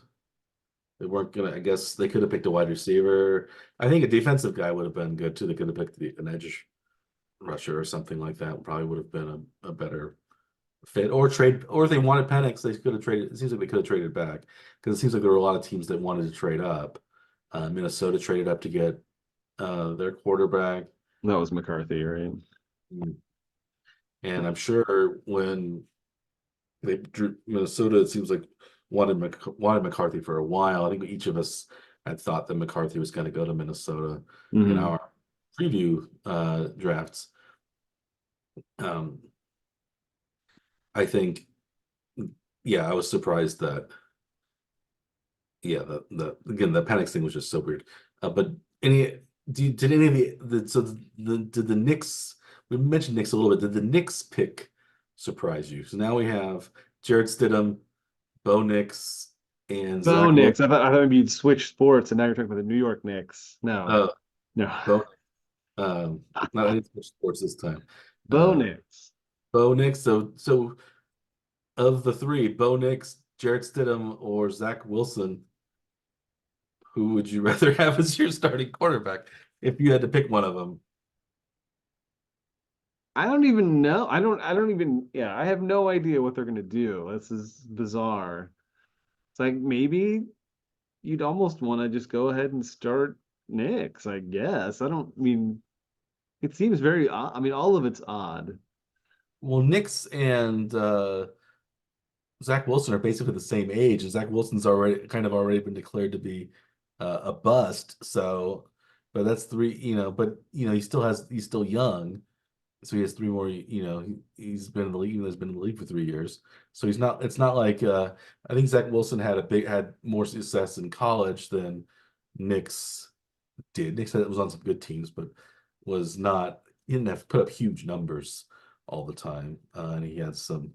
Speaker 2: they weren't gonna. I guess they could have picked a wide receiver. I think a defensive guy would have been good too. They could have picked an edge rusher or something like that. Probably would have been a better fit. Or trade, or if they wanted Penix, they could have traded. It seems like they could have traded back because it seems like there were a lot of teams that wanted to trade up. Minnesota traded up to get their quarterback.
Speaker 1: That was McCarthy, right?
Speaker 2: And I'm sure when they drew Minnesota, it seems like wanted McCarthy for a while. I think each of us had thought that McCarthy was going to go to Minnesota in
Speaker 1: Hmm.
Speaker 2: our preview drafts. Um, I think, yeah, I was surprised that, yeah, the again the Penix thing was just so weird. But any did any of did the Knicks, we mentioned Knicks a little bit. Did the Knicks pick surprise you? So now we have Jared Stidham, Bo Nix, and
Speaker 1: Bo
Speaker 2: Zach Wilson.
Speaker 1: Nix. I thought maybe you'd switch sports, and now you're talking about the New York Knicks. No,
Speaker 2: Uh,
Speaker 1: no.
Speaker 2: Bo, not any sports this time.
Speaker 1: Bo
Speaker 2: Uh,
Speaker 1: Nix.
Speaker 2: Bo Nix. So of the three, Bo Nix, Jared Stidham, or Zach Wilson, who would you rather have as your starting quarterback if you had to pick one of them?
Speaker 1: I don't even know. I don't even. Yeah, I have no idea what they're gonna do. This is bizarre. It's like maybe you'd almost want to just go ahead and start Knicks, I guess. I don't mean it seems very odd. I mean, all of it's odd.
Speaker 2: Well, Nix and Zach Wilson are basically the same age, and Zach Wilson's already been declared to be a bust. So, but that's three, But he's still young, so he has three more. He's been in the league. He's been in the league for 3 years, so he's not. It's not like I think Zach Wilson had more success in college than Nix did. Nix was on some good teams, but was not. He didn't have to put up huge numbers all the time, and he had some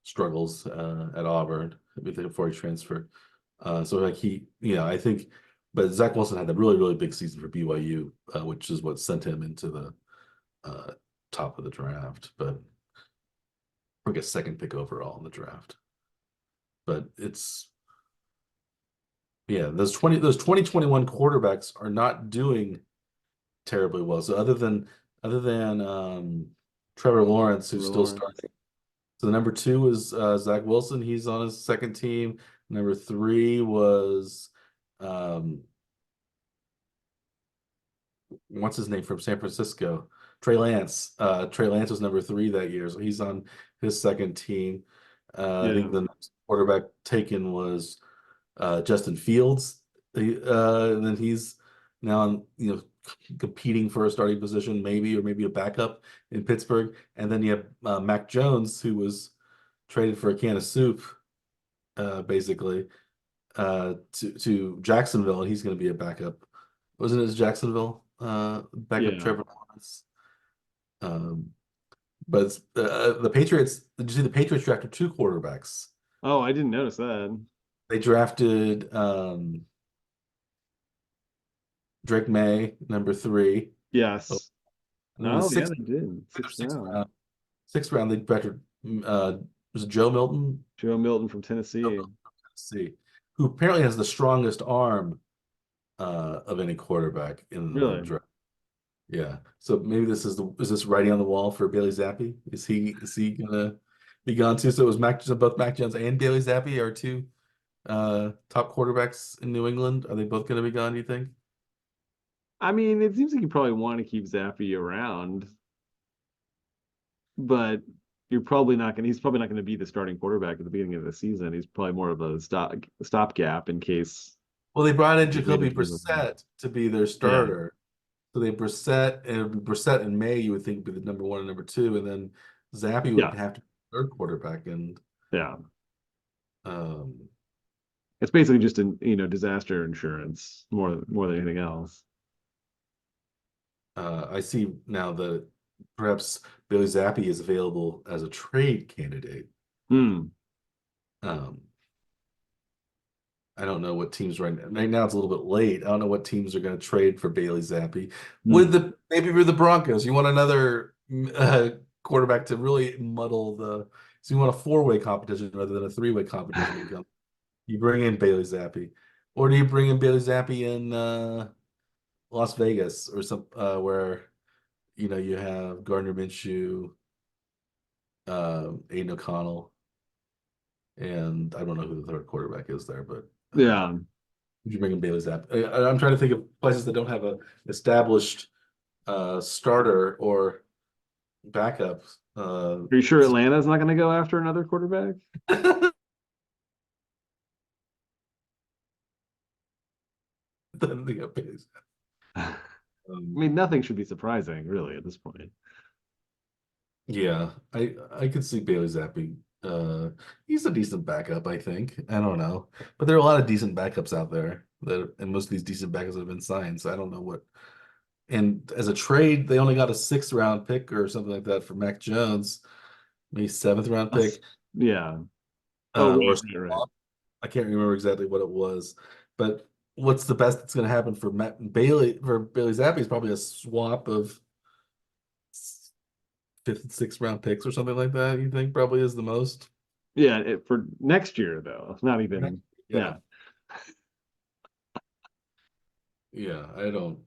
Speaker 2: struggles at Auburn before he transferred. So like I think, but Zach Wilson had a really, really big season for BYU, which is what sent him into the uh, top of the draft. But or get second pick overall in the draft. But it's those 2021 quarterbacks are not doing terribly well. So other than Trevor Lawrence, who's
Speaker 1: Trevor
Speaker 2: still
Speaker 1: Lawrence.
Speaker 2: starting. So the number 2 is Zach Wilson. He's on his second team. Number 3 was um, what's his name from San Francisco? Trey Lance. Trey Lance was number 3 that year, so he's on his second team. I
Speaker 1: Yeah.
Speaker 2: think the next quarterback taken was Justin Fields. And then he's now competing for a starting position, maybe, or maybe a backup in Pittsburgh. And then you have Mac Jones, who was traded for a can of soup, basically, to Jacksonville, and he's going to be a backup. Wasn't it Jacksonville? Backup
Speaker 1: Yeah.
Speaker 2: Trevor Lawrence. Um, but the Patriots, did you see the Patriots drafted 2 quarterbacks?
Speaker 1: Oh, I didn't notice that.
Speaker 2: They drafted Drake May, number 3. Oh,
Speaker 1: Yes.
Speaker 2: and then the
Speaker 1: Oh, yeah,
Speaker 2: sixth,
Speaker 1: they did. Sixth
Speaker 2: sixth
Speaker 1: round.
Speaker 2: round, sixth round, they drafted was it Joe Milton?
Speaker 1: Joe Milton from
Speaker 2: Joe
Speaker 1: Tennessee.
Speaker 2: Milton from Tennessee, who apparently has the strongest arm of any quarterback in the
Speaker 1: Really?
Speaker 2: draft. Yeah. So maybe is this writing on the wall for Bailey Zappi? Is he gonna be gone too? So it was both Mac Jones and Bailey Zappi are 2 top quarterbacks in New England. Are they both gonna be gone, do you think?
Speaker 1: I mean, it seems like you probably want to keep Zappy around, but he's probably not gonna be the starting quarterback at the beginning of the season. He's probably more of a stopgap in case
Speaker 2: Well, they brought in
Speaker 1: he's made
Speaker 2: Jacoby
Speaker 1: into the
Speaker 2: Brissett to be their
Speaker 1: Yeah.
Speaker 2: starter. So they Brissett in May, you would think would be the number 1 and number 2, and then Zappi would
Speaker 1: Yeah.
Speaker 2: have to be the third quarterback. And
Speaker 1: Yeah.
Speaker 2: um,
Speaker 1: It's basically just disaster insurance more than anything else.
Speaker 2: I see now that perhaps Billy Zappi is available as a trade candidate.
Speaker 1: Hmm.
Speaker 2: Um, I don't know what teams right now it's a little bit late. I don't know what teams are going to trade for Bailey Zappi.
Speaker 1: Hmm.
Speaker 2: Maybe for the Broncos, you want another quarterback to really muddle so you want a 4-way competition rather than a 3-way competition. You bring in Bailey Zappi, or do you bring in Bailey Zappi in Las Vegas or some where you have Gardner Minshew, Aiden O'Connell, and I don't know who the third quarterback is there, but
Speaker 1: Yeah.
Speaker 2: would you bring in Bailey Zappi? I'm trying to think of places that don't have a established starter or backup.
Speaker 1: Are you sure Atlanta's not going to go after another quarterback?
Speaker 2: Then they got Bailey Zappi.
Speaker 1: I
Speaker 2: Um,
Speaker 1: mean, nothing should be surprising, really, at this point.
Speaker 2: Yeah, I could see Bailey Zappi. He's a decent backup, I think. I don't know, but there are a lot of decent backups out there and most of these decent backups have been signed. So I don't know what. And as a trade, they only got a 6th round pick or something like that for Mac Jones, maybe 7th round pick,
Speaker 1: Yeah. Oh,
Speaker 2: or
Speaker 1: right.
Speaker 2: I can't remember exactly what it was. But what's the best that's going to happen for Bailey Zappi is probably a swap of 5th and 6th round picks or something like that. You think probably is the most.
Speaker 1: Yeah, for next year though, not even.
Speaker 2: Yeah.
Speaker 1: Yeah.
Speaker 2: Yeah, I don't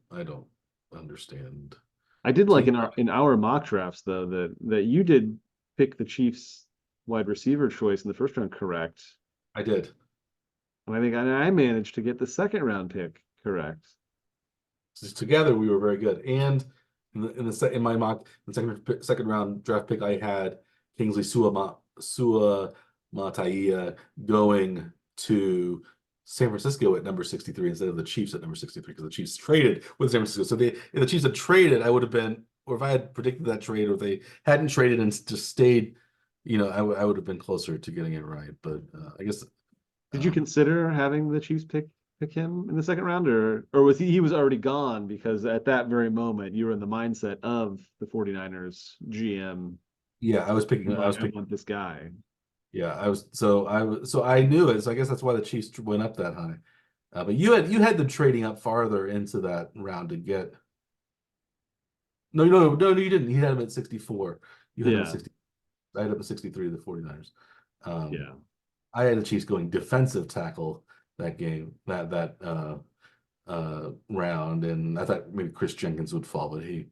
Speaker 2: understand.
Speaker 1: I did like
Speaker 2: Team,
Speaker 1: in our mock drafts though that you did pick the Chiefs wide receiver choice in the first round correct.
Speaker 2: I did.
Speaker 1: And I think I managed to get the second round pick correct.
Speaker 2: Just together we were very good. And in my mock, the second round draft pick, I had Kingsley Sua Mataia going to San Francisco at number 63 instead of the Chiefs at number 63 because the Chiefs traded with San Francisco. So if the Chiefs had traded, I would have been, or if I had predicted that trade, or if they hadn't traded and just stayed, I would have been closer to getting it right. But I guess
Speaker 1: Did you
Speaker 2: um,
Speaker 1: consider having the Chiefs pick him in the second round, or was he was already gone because at that very moment you were in the mindset of the 49ers GM,
Speaker 2: yeah, I was picking. I was
Speaker 1: I
Speaker 2: picking.
Speaker 1: want this guy.
Speaker 2: Yeah, so I knew it. So I guess that's why the Chiefs went up that high. But you had them trading up farther into that round to get. No, no, no, no, you didn't. He had him at 64. You had him at
Speaker 1: Yeah.
Speaker 2: 60. I had him at 63 the 49ers. Um,
Speaker 1: Yeah.
Speaker 2: I had the Chiefs going defensive tackle that game, round, and I thought maybe Chris Jenkins would fall, but he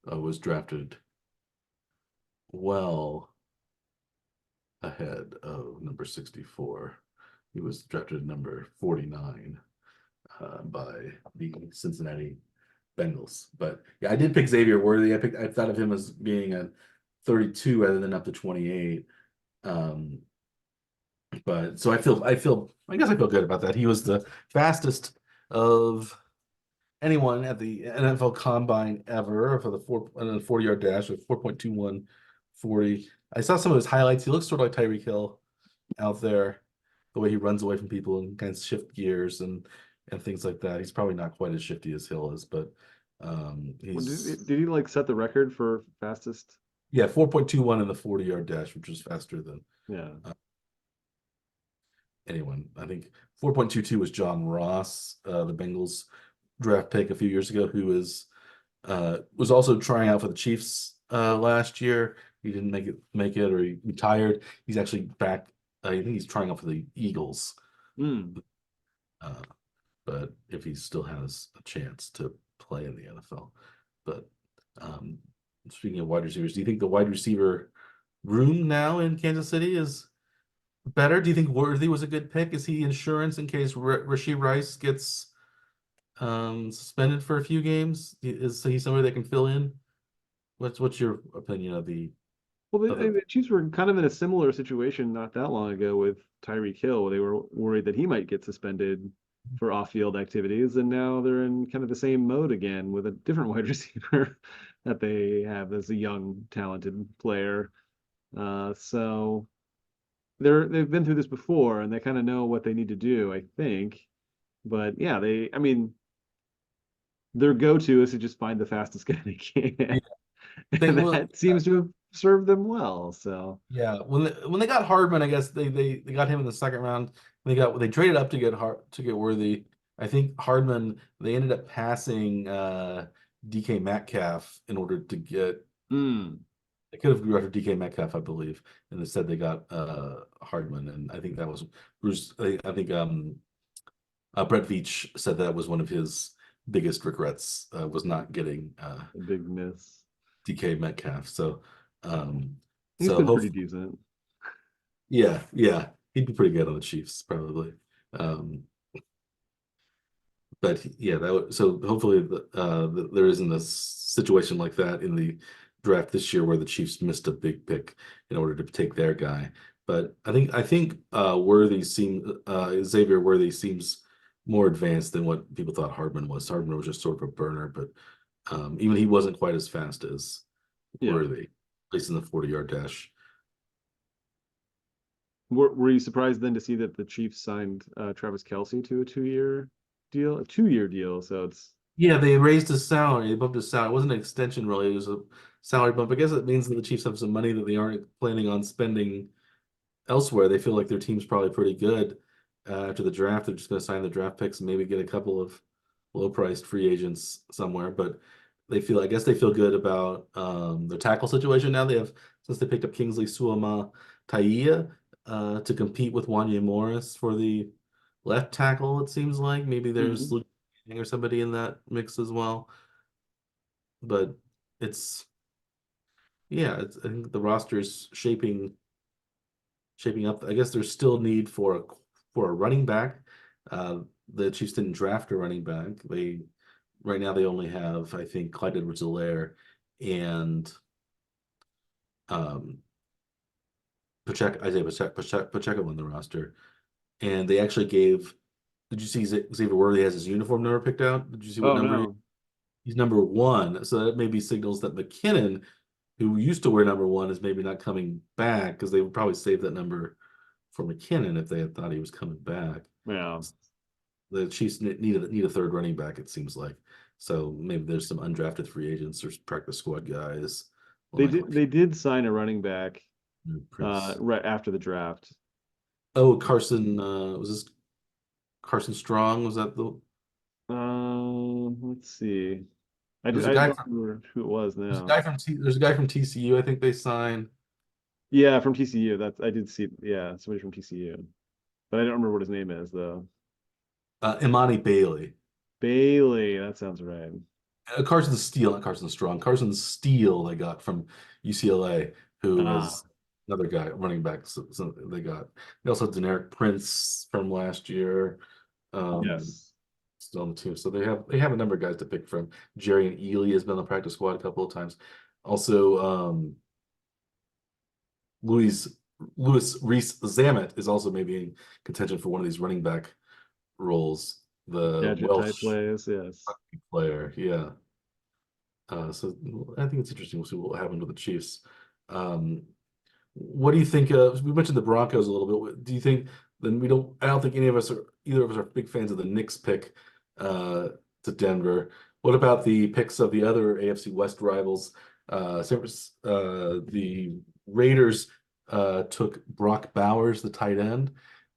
Speaker 2: was drafted well ahead of number 64. He was drafted number 49 by the Cincinnati Bengals. But yeah, I did pick Xavier Worthy. I thought of him as being a 32 rather than up to 28. Um, but so I guess I feel good about that. He was the fastest of anyone at the NFL Combine ever for the 40-yard dash with 4.21 40. I saw some of his highlights. He looks sort of like Tyreek Hill out there, the way he runs away from people and kind of shift gears and things like that. He's probably not quite as shifty as Hill is, but
Speaker 1: Well,
Speaker 2: he's
Speaker 1: did he like set the record for fastest?
Speaker 2: yeah, 4.21 in the 40-yard dash, which was faster than
Speaker 1: Yeah.
Speaker 2: uh, anyone. I think 4.22 was John Ross, the Bengals draft pick a few years ago, who was also trying out for the Chiefs last year. He didn't make it, or he retired. He's actually back. I think he's trying out for the Eagles.
Speaker 1: Hmm.
Speaker 2: Uh, but if he still has a chance to play in the NFL. But um, speaking of wide receivers, do you think the wide receiver room now in Kansas City is better? Do you think Worthy was a good pick? Is he insurance in case Rashee Rice gets suspended for a few games? Is he somebody that can fill in? What's your opinion of the
Speaker 1: Well,
Speaker 2: of the
Speaker 1: the Chiefs were kind of in a similar situation not that long ago with Tyreek Hill, where they were worried that he might get suspended for off-field activities, and now they're in kind of the same mode again with a different wide receiver that they have as a young, talented player. So they've been through this before, and they kind of know what they need to do, I think. But yeah, I mean, their go-to is to just find the fastest guy they
Speaker 2: yeah,
Speaker 1: can,
Speaker 2: they
Speaker 1: and
Speaker 2: will
Speaker 1: that seems to have served them well. So.
Speaker 2: yeah when they got Hardman, I guess they got him in the second round. They traded up to get Worthy. I think Hardman they ended up passing DK Metcalf in order to get
Speaker 1: Mm.
Speaker 2: they could have drafted DK Metcalf, I believe, and instead they got Hardman, and I think that was Bruce. I think Brett Veach said that was one of his biggest regrets was not getting
Speaker 1: A big miss.
Speaker 2: DK Metcalf. Um,
Speaker 1: He's
Speaker 2: so
Speaker 1: been pretty
Speaker 2: hopefully,
Speaker 1: decent.
Speaker 2: yeah, he'd be pretty good on the Chiefs probably. Um, but yeah, so hopefully there isn't a situation like that in the draft this year where the Chiefs missed a big pick in order to take their guy. But I think Xavier Worthy seems more advanced than what people thought Hardman was. Hardman was just sort of a burner, but even he wasn't quite as fast as
Speaker 1: Yeah.
Speaker 2: Worthy, at least in the 40-yard dash.
Speaker 1: Were you surprised then to see that the Chiefs signed Travis Kelsey to a 2-year deal? A 2-year deal. So it's
Speaker 2: Yeah, they raised his salary. They bumped his salary. It wasn't an extension really. It was a salary bump. I guess it means that the Chiefs have some money that they aren't planning on spending elsewhere. They feel like their team's probably pretty good after the draft. They're just going to sign the draft picks and maybe get a couple of low-priced free agents somewhere. But I guess they feel good about their tackle situation now. Since they picked up Kingsley Suama-Taia to compete with Wanya Morris for the left tackle, it seems like. Maybe there's
Speaker 1: Mhm.
Speaker 2: Luke or somebody in that mix as well. But it's, yeah, I think the roster is shaping up. I guess there's still need for a running back. The Chiefs didn't draft a running back. They right now they only have I think Clyde Edwards-Helaire and um, Pacheco on the roster, and they actually gave. Did you see Xavier Worthy has his uniform number picked out? Did you see what
Speaker 1: Oh
Speaker 2: number
Speaker 1: no.
Speaker 2: he's number one? So that maybe signals that McKinnon, who used to wear number one, is maybe not coming back because they would probably save that number for McKinnon if they had thought he was coming back.
Speaker 1: Yeah.
Speaker 2: The Chiefs need a third running back, it seems like. So maybe there's some undrafted free agents or practice squad guys. Well, Michael
Speaker 1: They did sign a running back
Speaker 2: Prince.
Speaker 1: right after the draft.
Speaker 2: Oh, Carson. Was this Carson Strong? Was that the?
Speaker 1: Let's see.
Speaker 2: There's a
Speaker 1: I
Speaker 2: guy
Speaker 1: don't
Speaker 2: from.
Speaker 1: remember who it was
Speaker 2: There's a
Speaker 1: now.
Speaker 2: guy from TCU. I think they signed.
Speaker 1: Yeah, from TCU. That's I did see. Yeah, somebody from TCU, but I don't remember what his name is though.
Speaker 2: Imani Bailey.
Speaker 1: Bailey. That sounds right.
Speaker 2: Carson Steele, not Carson Strong. Carson Steele they got from UCLA, who
Speaker 1: Ah,
Speaker 2: was another guy, running back. So they got. They also had Deneric Prince from last year.
Speaker 1: yes.
Speaker 2: Still on the team. So they have a number of guys to pick from. Jerry and Ely has been on the practice squad a couple of times. Also, Louis Louis Reese Zamet is also maybe in contention for one of these running back roles. The
Speaker 1: Gadget type
Speaker 2: Welsh
Speaker 1: plays. Yes.
Speaker 2: player, yeah. So I think it's interesting. We'll see what will happen with the Chiefs. Um, what do you think of? We mentioned the Broncos a little bit. Do you think then we don't? I don't think any of us are either of us are big fans of the Knicks pick uh, to Denver. What about the picks of the other AFC West rivals? The Raiders took Brock Bowers, the tight end.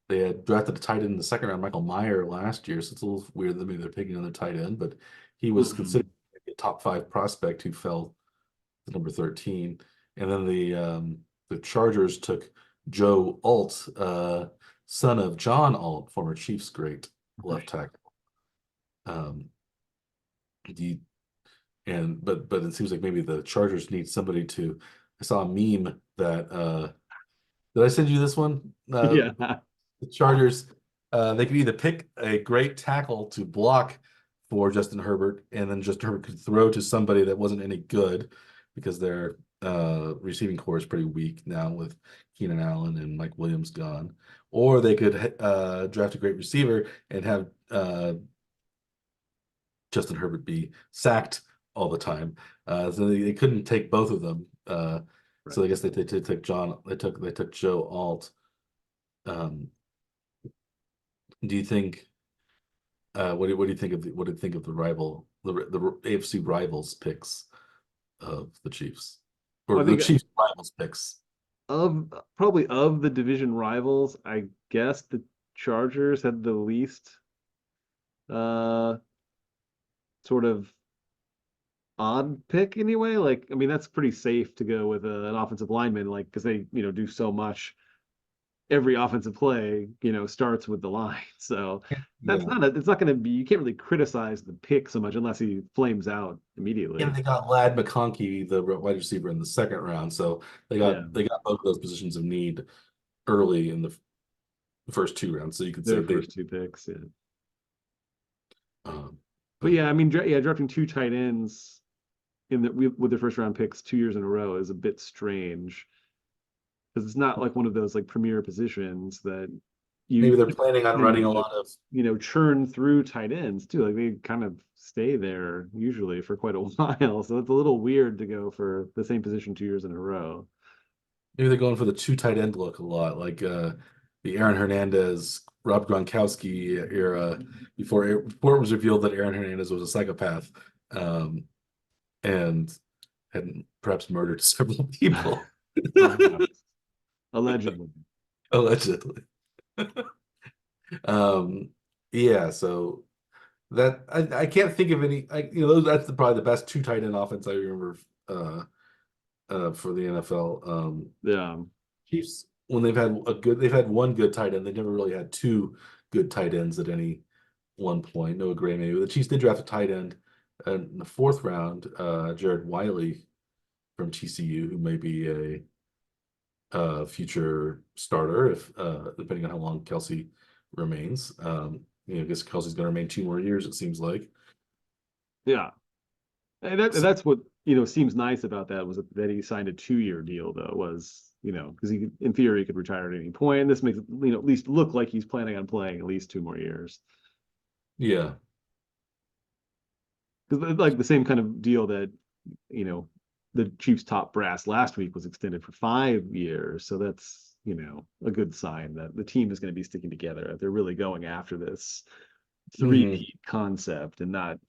Speaker 2: They had drafted a tight end in the second round, Michael Meyer, last year. So it's a little weird that maybe they're taking another tight end, but he was considered a top five prospect who fell to number 13. And then the Chargers took Joe Alt, son of John Alt, former Chiefs great left tackle. Um, the and but it seems like maybe the Chargers need somebody to. I saw a meme that did I send you this one?
Speaker 1: Yeah.
Speaker 2: The Chargers, they could either pick a great tackle to block for Justin Herbert, and then Justin Herbert could throw to somebody that wasn't any good because their receiving core is pretty weak now with Keenan Allen and Mike Williams gone. Or they could draft a great receiver and have Justin Herbert be sacked all the time. So they couldn't take both of them.
Speaker 1: Right.
Speaker 2: So I guess they took John. They took Joe Alt. Um, do you think? What do you think of the rival the AFC rivals picks of the Chiefs or
Speaker 1: Well, I
Speaker 2: the
Speaker 1: think
Speaker 2: Chiefs rivals picks?
Speaker 1: of probably of the division rivals, I guess the Chargers had the least uh sort of odd pick anyway. Like, I mean, that's pretty safe to go with an offensive lineman, like because they, do so much. Every offensive play, starts with the line. So that's
Speaker 2: Yeah,
Speaker 1: not it's not going to be. You can't really criticize the pick so much unless he flames out immediately.
Speaker 2: and they got Lad McConkey, the wide receiver, in the second round, so they
Speaker 1: Yeah,
Speaker 2: got they got both of those positions of need early in the first two rounds. So you could say
Speaker 1: their
Speaker 2: they.
Speaker 1: first two picks. Yeah,
Speaker 2: Um,
Speaker 1: but
Speaker 2: but
Speaker 1: yeah, I mean, drafting two tight ends with their first round picks 2 years in a row is a bit strange because it's not like one of those like premier positions that
Speaker 2: maybe
Speaker 1: you
Speaker 2: they're planning on
Speaker 1: tend
Speaker 2: running a
Speaker 1: to
Speaker 2: lot of.
Speaker 1: churn through tight ends too. Like they kind of stay there usually for quite a while, so it's a little weird to go for the same position 2 years in a row.
Speaker 2: Maybe they're going for the two tight end look a lot, like the Aaron Hernandez, Rob Gronkowski era, before it was revealed that Aaron Hernandez was a psychopath, um, and had perhaps murdered several people,
Speaker 1: Perhaps, allegedly.
Speaker 2: allegedly. Um, yeah, so that I can't think of any. That's probably the best two tight end offense I remember uh, for the NFL.
Speaker 1: Yeah,
Speaker 2: Chiefs, when they've had one good tight end. They never really had two good tight ends at any one point. Noah Gray, maybe. The Chiefs did draft a tight end in the fourth round, Jared Wiley from TCU, who may be a future starter if depending on how long Kelsey remains. I guess Kelsey's going to remain 2 more years. It seems like.
Speaker 1: yeah. And
Speaker 2: So,
Speaker 1: that's what seems nice about that was that he signed a 2 year deal though was because in theory he could retire at any point. And this makes it at least look like he's planning on playing at least 2 more years.
Speaker 2: yeah.
Speaker 1: Because like the same kind of deal that you know the Chiefs top brass last week was extended for 5 years. So that's a good sign that the team is going to be sticking together. They're really going after this
Speaker 2: Mhm.
Speaker 1: three-peat concept and not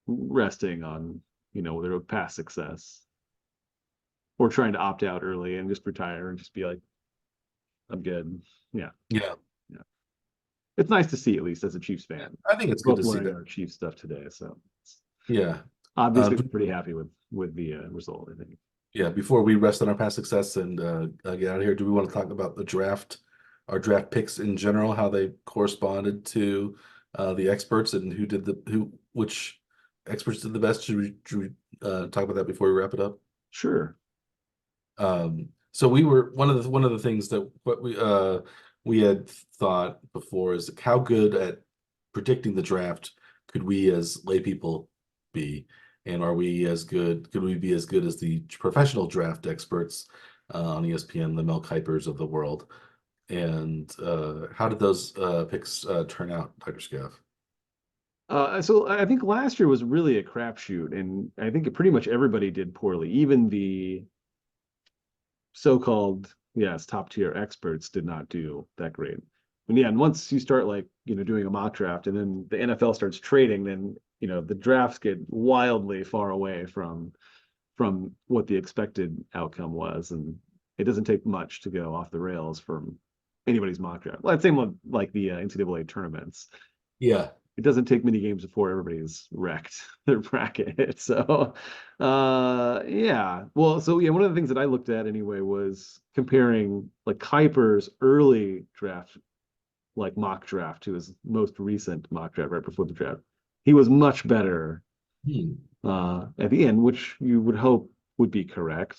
Speaker 1: resting on their past success or trying to opt out early and just retire and just be like, I'm good. Yeah,
Speaker 2: Yeah.
Speaker 1: yeah. It's nice to see at least as a Chiefs fan.
Speaker 2: I think it's
Speaker 1: We're
Speaker 2: good
Speaker 1: both
Speaker 2: to see
Speaker 1: wearing
Speaker 2: that.
Speaker 1: our Chiefs stuff today, so
Speaker 2: Yeah.
Speaker 1: obviously
Speaker 2: Um,
Speaker 1: we're pretty happy with the result. I think.
Speaker 2: Yeah, before we rest on our past success and get out of here, do we want to talk about the draft, our draft picks in general, how they corresponded to the experts and which experts did the best? Should we talk about that before we wrap it up?
Speaker 1: Sure.
Speaker 2: So we were one of the things that what we had thought before is how good at predicting the draft could we as lay people be, and are we as good? Could we be as good as the professional draft experts on ESPN, the Mel Kipers of the world? And how did those picks turn out, Dr. Scaff?
Speaker 1: So I think last year was really a crapshoot, and I think pretty much everybody did poorly. Even the so-called, yes, top tier experts did not do that great. And yeah, and once you start like, doing a mock draft and then the NFL starts trading, then, the drafts get wildly far away from what the expected outcome was. And it doesn't take much to go off the rails from anybody's mock draft. Well, same with like the NCAA tournaments.
Speaker 2: Yeah.
Speaker 1: It doesn't take many games before everybody's wrecked their bracket. So, yeah. Well, so yeah, one of the things that I looked at anyway was comparing like Kuiper's early draft, like mock draft, to his most recent mock draft right before the draft. He was much better
Speaker 2: Hmm.
Speaker 1: at the end, which you would hope would be correct.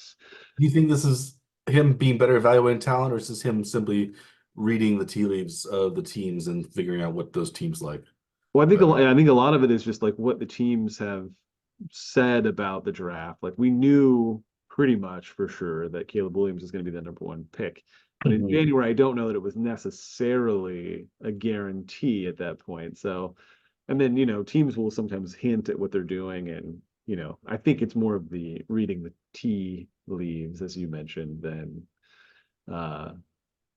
Speaker 2: Do you think this is him being better evaluating talent, or is this him simply reading the tea leaves of the teams and figuring out what those teams like
Speaker 1: Well,
Speaker 2: better?
Speaker 1: I think a lot of it is just like what the teams have said about the draft. Like we knew pretty much for sure that Caleb Williams is going to be the number one pick. But in
Speaker 2: Mhm.
Speaker 1: January, I don't know that it was necessarily a guarantee at that point. So, and then, teams will sometimes hint at what they're doing. And, I think it's more of the reading the tea leaves, as you mentioned, than uh,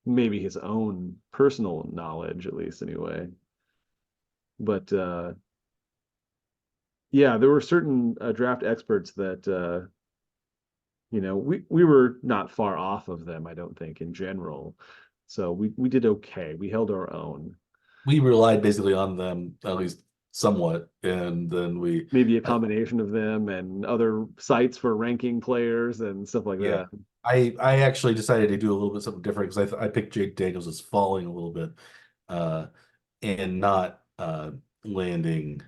Speaker 1: maybe his own personal knowledge, at least anyway. But yeah, there were certain draft experts that we were not far off of them, I don't think, in general. So we did okay. We held our own.
Speaker 2: We relied basically on them at least somewhat, and then
Speaker 1: Maybe a
Speaker 2: I,
Speaker 1: combination of them and other sites for ranking players and stuff like
Speaker 2: yeah,
Speaker 1: that.
Speaker 2: I actually decided to do a little bit something different because I picked Jake Daniels as falling a little bit, uh, and not landing.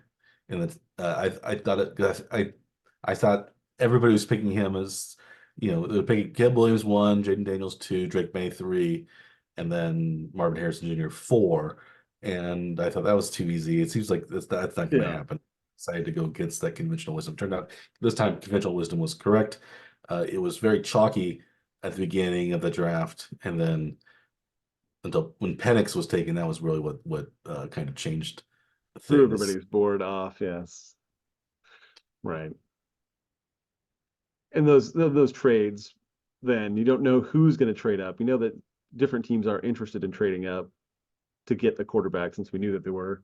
Speaker 2: And I thought it 'cause I thought everybody was picking him as they were picking Caleb Williams one, Jaden Daniels two, Drake May three, and then Marvin Harrison Jr. four. And I thought that was too easy. It seems like that's not going to
Speaker 1: Yeah,
Speaker 2: happen. Decided to go against that conventional wisdom. Turned out this time conventional wisdom was correct. It was very chalky at the beginning of the draft, and then until when Penix was taken, that was really what kind of changed
Speaker 1: threw
Speaker 2: things.
Speaker 1: everybody's board off. Yes, right. And those trades, then you don't know who's going to trade up. You know that different teams are interested in trading up to get the quarterback, since we knew that there were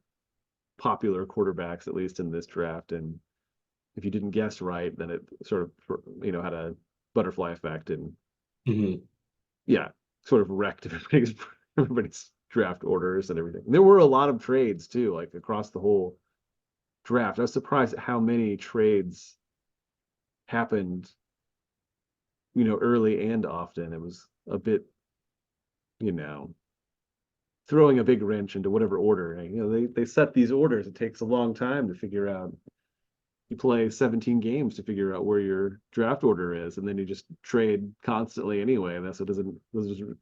Speaker 1: popular quarterbacks, at least in this draft. And if you didn't guess right, then it sort of, had a butterfly effect and,
Speaker 2: Mhm.
Speaker 1: yeah, sort of wrecked everybody's draft orders and everything. There were a lot of trades too, like across the whole draft. I was surprised at how many trades happened, early and often. It was a bit, you know, throwing a big wrench into whatever order. And, they set these orders. It takes a long time to figure out. You play 17 games to figure out where your draft order is, and then you just trade constantly anyway. And that's what doesn't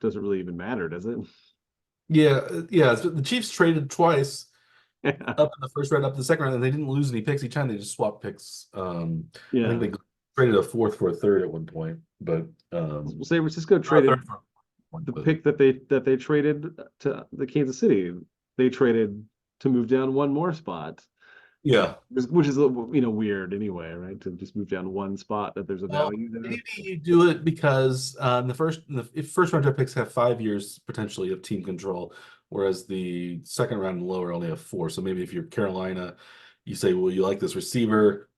Speaker 1: really even matter, does it?
Speaker 2: Yeah, yeah. So the Chiefs traded twice
Speaker 1: Yeah.
Speaker 2: up in the first round, up in the second round, and they didn't lose any picks each time. They just swapped picks. I think
Speaker 1: Yeah.
Speaker 2: they traded a fourth for a third at one point, but
Speaker 1: Well, San Francisco
Speaker 2: not a third
Speaker 1: traded
Speaker 2: for one.
Speaker 1: the
Speaker 2: But
Speaker 1: pick that they traded to the Kansas City. They traded to move down one more spot,
Speaker 2: yeah.
Speaker 1: which is weird anyway, right? To just move down one spot that there's a
Speaker 2: Well,
Speaker 1: value there.
Speaker 2: maybe you do it because if first round draft picks have 5 years potentially of team control, whereas the second round and lower only have four. So maybe if you're Carolina, you say, well, you like this receiver,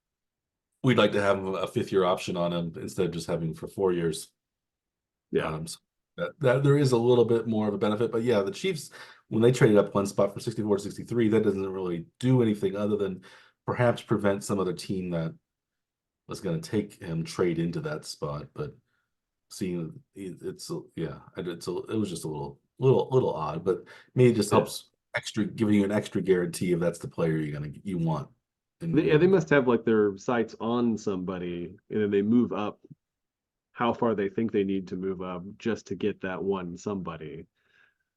Speaker 2: we'd like to have a fifth year option on him instead of just having for 4 years.
Speaker 1: Yeah.
Speaker 2: So that there is a little bit more of a benefit, but yeah, the Chiefs when they traded up one spot from 64 to 63, that doesn't really do anything other than perhaps prevent some other team that was going to take him trade into that spot, but seeing it's yeah, it was just a little odd, but maybe it just
Speaker 1: Yeah.
Speaker 2: helps giving you an extra guarantee if that's the player you want.
Speaker 1: Yeah, they
Speaker 2: And
Speaker 1: must have like their sights on somebody, and then they move up how far they think they need to move up just to get that one somebody.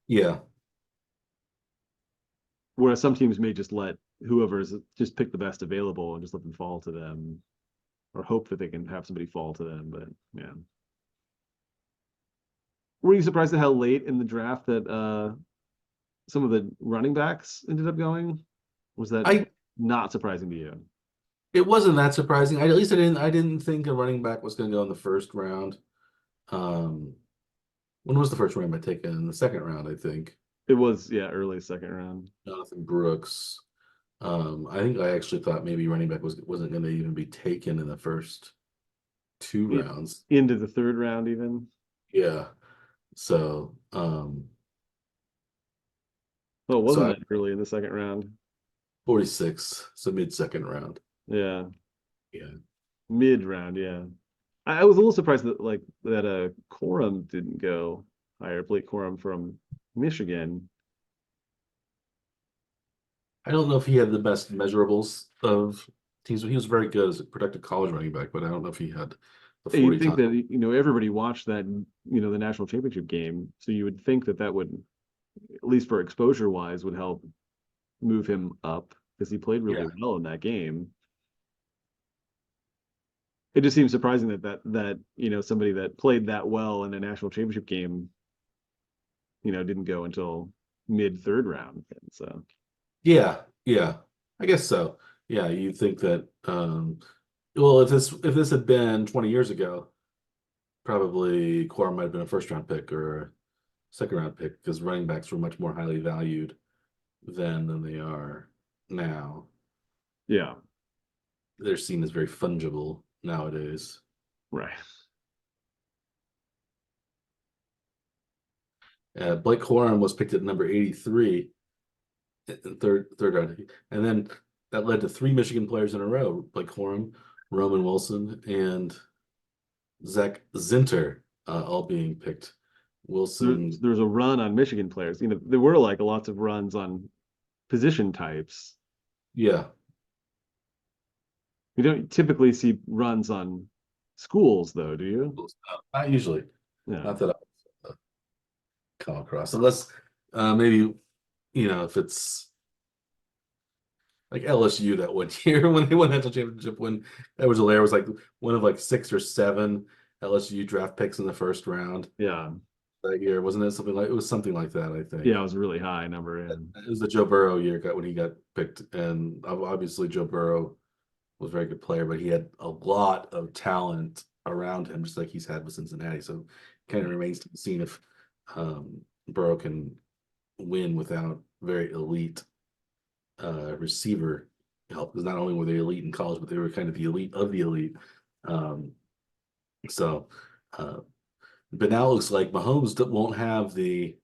Speaker 2: yeah,
Speaker 1: Whereas some teams may just let whoever's just pick the best available and just let them fall to them, or hope that they can have somebody fall to them. But yeah, were you surprised at how late in the draft that some of the running backs ended up going? Was that
Speaker 2: I
Speaker 1: not surprising to you?
Speaker 2: it wasn't that surprising. At least I didn't think a running back was going to go in the first round. Um, when was the first running back taken? In the second round, I think.
Speaker 1: It was, yeah, early second round.
Speaker 2: Jonathan Brooks. I think I actually thought maybe running back wasn't going to even be taken in the first two
Speaker 1: In,
Speaker 2: rounds.
Speaker 1: into the third round even.
Speaker 2: Yeah. So,
Speaker 1: Well, it
Speaker 2: so
Speaker 1: wasn't
Speaker 2: I
Speaker 1: that early in the second round.
Speaker 2: 46, so mid second round.
Speaker 1: Yeah,
Speaker 2: Yeah.
Speaker 1: mid round. Yeah, I was a little surprised that like that Corum didn't go higher. Blake Corum from Michigan.
Speaker 2: I don't know if he had the best measurables of teams, but he was very good as a productive college running back, but I don't know if he had the
Speaker 1: You'd
Speaker 2: 40
Speaker 1: think
Speaker 2: time.
Speaker 1: that everybody watched that the national championship game, so you would think that that would, at least for exposure wise, would help move him up because he played
Speaker 2: Yeah.
Speaker 1: really well in that game. It just seems surprising that somebody that played that well in a national championship game didn't go until mid third round. So
Speaker 2: Yeah. Yeah. I guess so. Yeah. You think that, well, if this had been 20 years ago, probably Quorum might have been a first round pick or a second round pick because running backs were much more highly valued then than they are now.
Speaker 1: yeah,
Speaker 2: They're seen as very fungible nowadays.
Speaker 1: right.
Speaker 2: Blake Corum was picked at number 83 in third round, and then that led to three Michigan players in a row: Blake Corum, Roman Wilson, and Zach Zinter, all being picked. Wilson,
Speaker 1: There's a run on Michigan players. There were like lots of runs on position types.
Speaker 2: yeah,
Speaker 1: You don't typically see runs on schools, though, do you?
Speaker 2: not usually,
Speaker 1: Yeah.
Speaker 2: not that I come across, unless maybe if it's like LSU that one year when they won the national championship, when Edwards Alaire was like one of like 6 or 7 LSU draft picks in the first round
Speaker 1: Yeah.
Speaker 2: that year, wasn't it? It was something like that, I
Speaker 1: Yeah, it
Speaker 2: think.
Speaker 1: was a really high number in.
Speaker 2: It was the Joe Burrow year when he got picked, and obviously Joe Burrow was a very good player, but he had a lot of talent around him, just like he's had with Cincinnati. So it kind of remains to be seen if Burrow can win without very elite receiver help. Because not only were they elite in college, but they were kind of the elite of the elite. Um, so, uh, but now it looks like Mahomes won't have the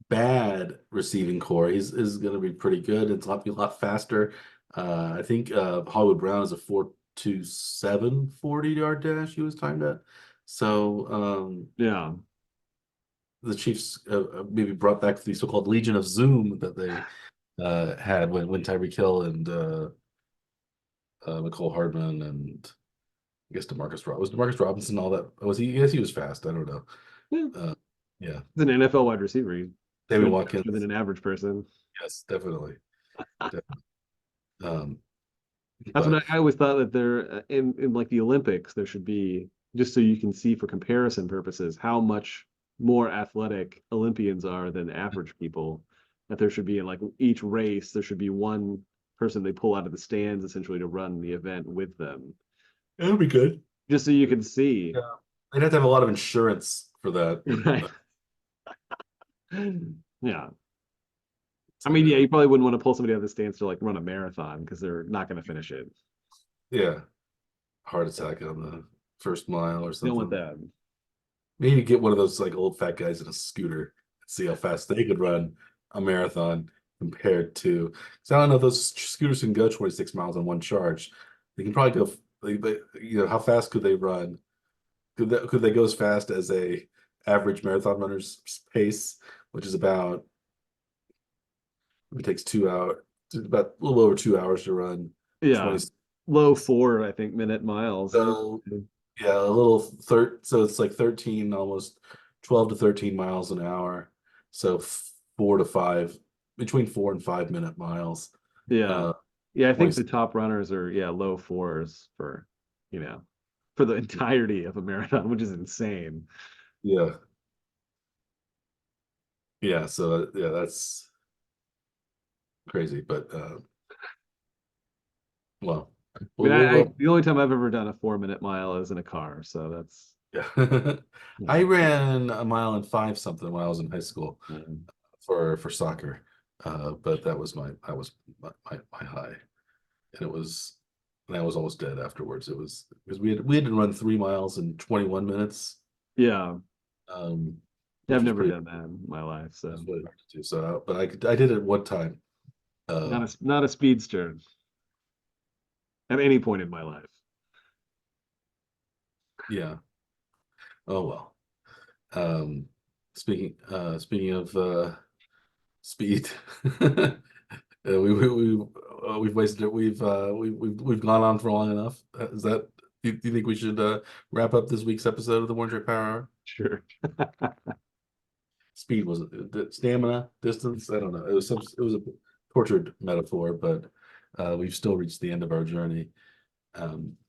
Speaker 2: bad receiving core. He's is going to be pretty good. It's a lot faster. I think Hollywood Brown is a 4.27 40-yard dash he was timed at. So
Speaker 1: Yeah.
Speaker 2: the Chiefs maybe brought back the so-called Legion of Zoom that they had when Tyreek Hill and McCole Hardman and I guess Demarcus Robinson, all that. Was he? Yes, he was fast. I don't know.
Speaker 1: Yeah.
Speaker 2: Uh, yeah,
Speaker 1: He's an NFL wide receiver. He's
Speaker 2: David
Speaker 1: been faster than
Speaker 2: Watkins.
Speaker 1: an average person.
Speaker 2: Yes, definitely. Um,
Speaker 1: That's what
Speaker 2: but
Speaker 1: I always thought that there in like the Olympics, there should be just so you can see for comparison purposes how much more athletic Olympians are than average people. That there should be in like each race, there should be one person they pull out of the stands essentially to run the event with them.
Speaker 2: it'll be good.
Speaker 1: Just so you can see.
Speaker 2: Yeah. They'd have to have a lot of insurance for that.
Speaker 1: Right. Yeah. I
Speaker 2: So,
Speaker 1: mean, yeah, you probably wouldn't want to pull somebody out of the stands to like run a marathon because they're not going to finish it.
Speaker 2: yeah, heart attack on the first mile or
Speaker 1: You don't want
Speaker 2: something.
Speaker 1: that.
Speaker 2: Maybe get one of those like old fat guys in a scooter and see how fast they could run a marathon compared to. So I don't know if those scooters can go 26 miles on one charge. They can probably go. but how fast could they run? Could they go as fast as a average marathon runner's pace, which is about it takes 2 hours, about a little over 2 hours to run
Speaker 1: Yeah.
Speaker 2: 20.
Speaker 1: Low four, I think, minute miles.
Speaker 2: So yeah, a little so it's like 13, almost 12 to 13 miles an hour. So 4 to 5, between 4 and 5 minute miles.
Speaker 1: Yeah.
Speaker 2: Uh
Speaker 1: Yeah, I think
Speaker 2: 20.
Speaker 1: the top runners are, yeah, low fours for, you know, for the entirety of a marathon, which is insane.
Speaker 2: Yeah. Yeah, so yeah, that's crazy. But well,
Speaker 1: I mean,
Speaker 2: we'll
Speaker 1: the only time I've ever done a 4 minute mile is in a car, so that's
Speaker 2: yeah. I
Speaker 1: yeah.
Speaker 2: ran a mile and five something when I was in high school
Speaker 1: Um,
Speaker 2: for soccer. But that was my high. And I was almost dead afterwards. It was because we had to run 3 miles in 21 minutes.
Speaker 1: yeah,
Speaker 2: Um,
Speaker 1: I've
Speaker 2: which was
Speaker 1: never
Speaker 2: pretty
Speaker 1: done that in my life,
Speaker 2: that's
Speaker 1: so
Speaker 2: really hard to do. So, but I did it one time. Uh,
Speaker 1: not a speedster at any point in my life.
Speaker 2: yeah. Oh well. Um, speaking of speed, we've wasted it. We've gone on for long enough. Is that do you think we should wrap up this week's episode of the One Trick Power Hour?
Speaker 1: Sure.
Speaker 2: Speed was it stamina, distance? I don't know. It was a tortured metaphor, but we've still reached the end of our journey.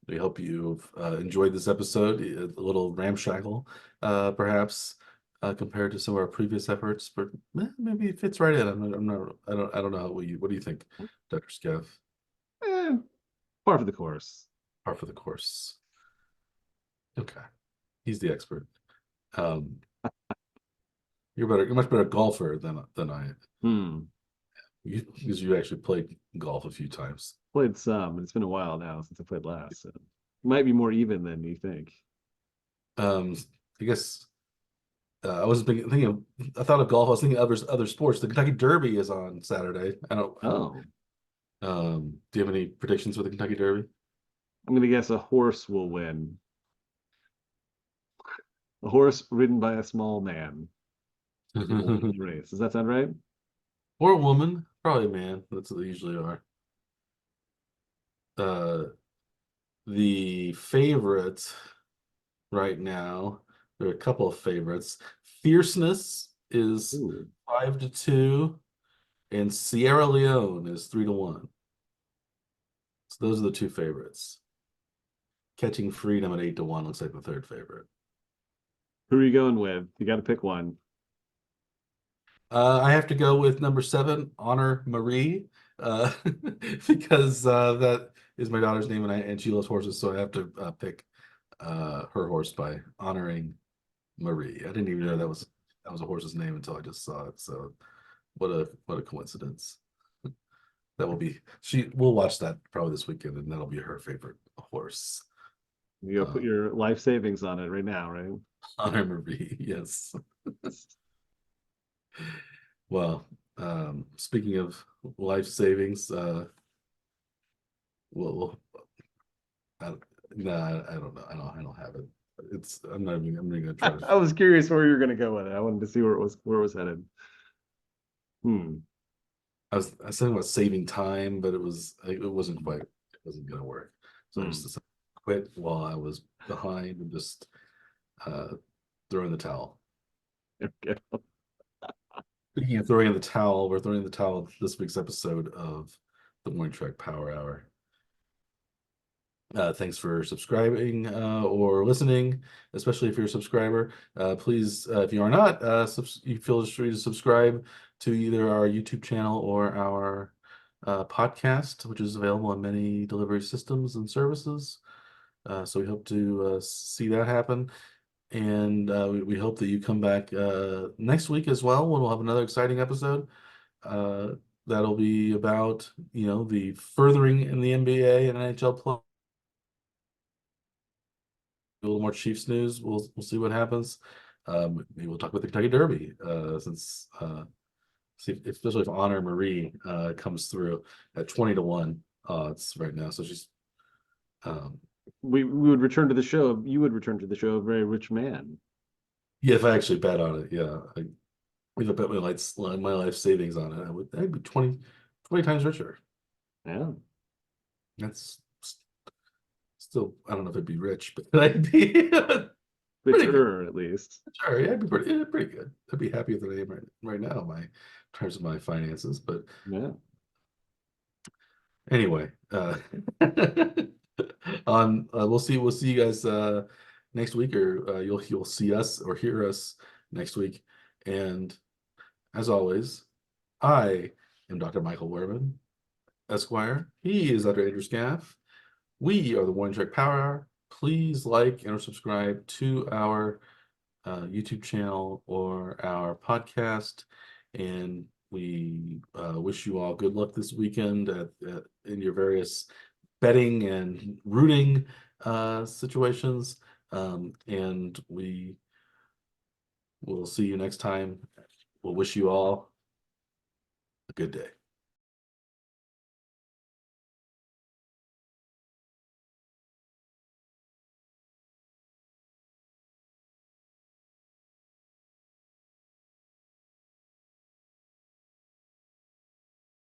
Speaker 2: We hope you've enjoyed this episode, a little ramshackle, perhaps, compared to some of our previous efforts, but maybe it fits right in. I don't know. What do you think, Dr. Skev?
Speaker 1: Eh, par for the course.
Speaker 2: Par for the course. Okay, he's the expert. Um, you're much better golfer than I am.
Speaker 1: Hmm.
Speaker 2: Because you actually played golf a few times.
Speaker 1: Played some, but it's been a while now since I played last. So it might be more even than you think.
Speaker 2: Um, I guess I was thinking of. I thought of golf. I was thinking of other sports. The Kentucky Derby is on Saturday. I don't.
Speaker 1: Oh,
Speaker 2: Do you have any predictions for the Kentucky Derby?
Speaker 1: I'm gonna guess a horse will win. A horse ridden by a small man will win the race. Does that sound right?
Speaker 2: Or a woman? Probably a man. That's what they usually are. Uh, the favorite right now. There are a couple of favorites. Fierceness is
Speaker 1: Ooh.
Speaker 2: 5-2, and Sierra Leone is 3-1. So those are the two favorites. Catching Freedom at 8-1 looks like the third favorite.
Speaker 1: Who are you going with? You got to pick one.
Speaker 2: I have to go with number 7, Honor Marie, because that is my daughter's name, and she loves horses, so I have to pick her horse by honoring Marie. I didn't even know that was a horse's name until I just saw it. So what a coincidence. We'll watch that probably this weekend, and that'll be her favorite horse.
Speaker 1: You go put
Speaker 2: Uh,
Speaker 1: your life savings on it right now, right?
Speaker 2: Honor Marie, yes. Well, speaking of life savings, well, I, no, I don't know. I don't have it. I'm not even gonna try to.
Speaker 1: I was curious where you're gonna go with it. I wanted to see where it was headed. Hmm.
Speaker 2: I was thinking about saving time, but it wasn't gonna work. So I just
Speaker 1: Hmm.
Speaker 2: decided to quit while I was behind and just uh, throw in the towel.
Speaker 1: Okay.
Speaker 2: Speaking of throwing in the towel, we're throwing in the towel this week's episode of the Morning Trek Power Hour. Thanks for subscribing or listening, especially if you're a subscriber. Please, if you are not, you feel free to subscribe to either our YouTube channel or our podcast, which is available on many delivery systems and services. So we hope to see that happen. And we hope that you come back next week as well, when we'll have another exciting episode. Uh, that'll be about, the furthering in the NBA and NHL play. A little more Chiefs news. We'll see what happens. Maybe we'll talk about the Kentucky Derby, since especially if Honor Marie comes through at 20-1 odds right now. So she's
Speaker 1: we would return to the show. You would return to the show a very rich man.
Speaker 2: Yeah, if I actually bet on it, yeah. If I bet my life savings on it, I'd be 20 times richer.
Speaker 1: Yeah,
Speaker 2: That's still, I don't know if I'd be rich, but I'd be pretty good.
Speaker 1: richer at least.
Speaker 2: Sure, yeah, I'd be pretty good. I'd be happier than I am right now, in terms of my finances. But
Speaker 1: Yeah.
Speaker 2: anyway, we'll see you guys next week, or you'll see us or hear us next week. And as always, I am Dr. Michael Werman, Esquire. He is Dr. Andrew Scaff. We are the One Trick Power Hour. Please like and or subscribe to our YouTube channel or our podcast. And we wish you all good luck this weekend in your various betting and rooting situations. And we will see you next time. We'll wish you all a good day.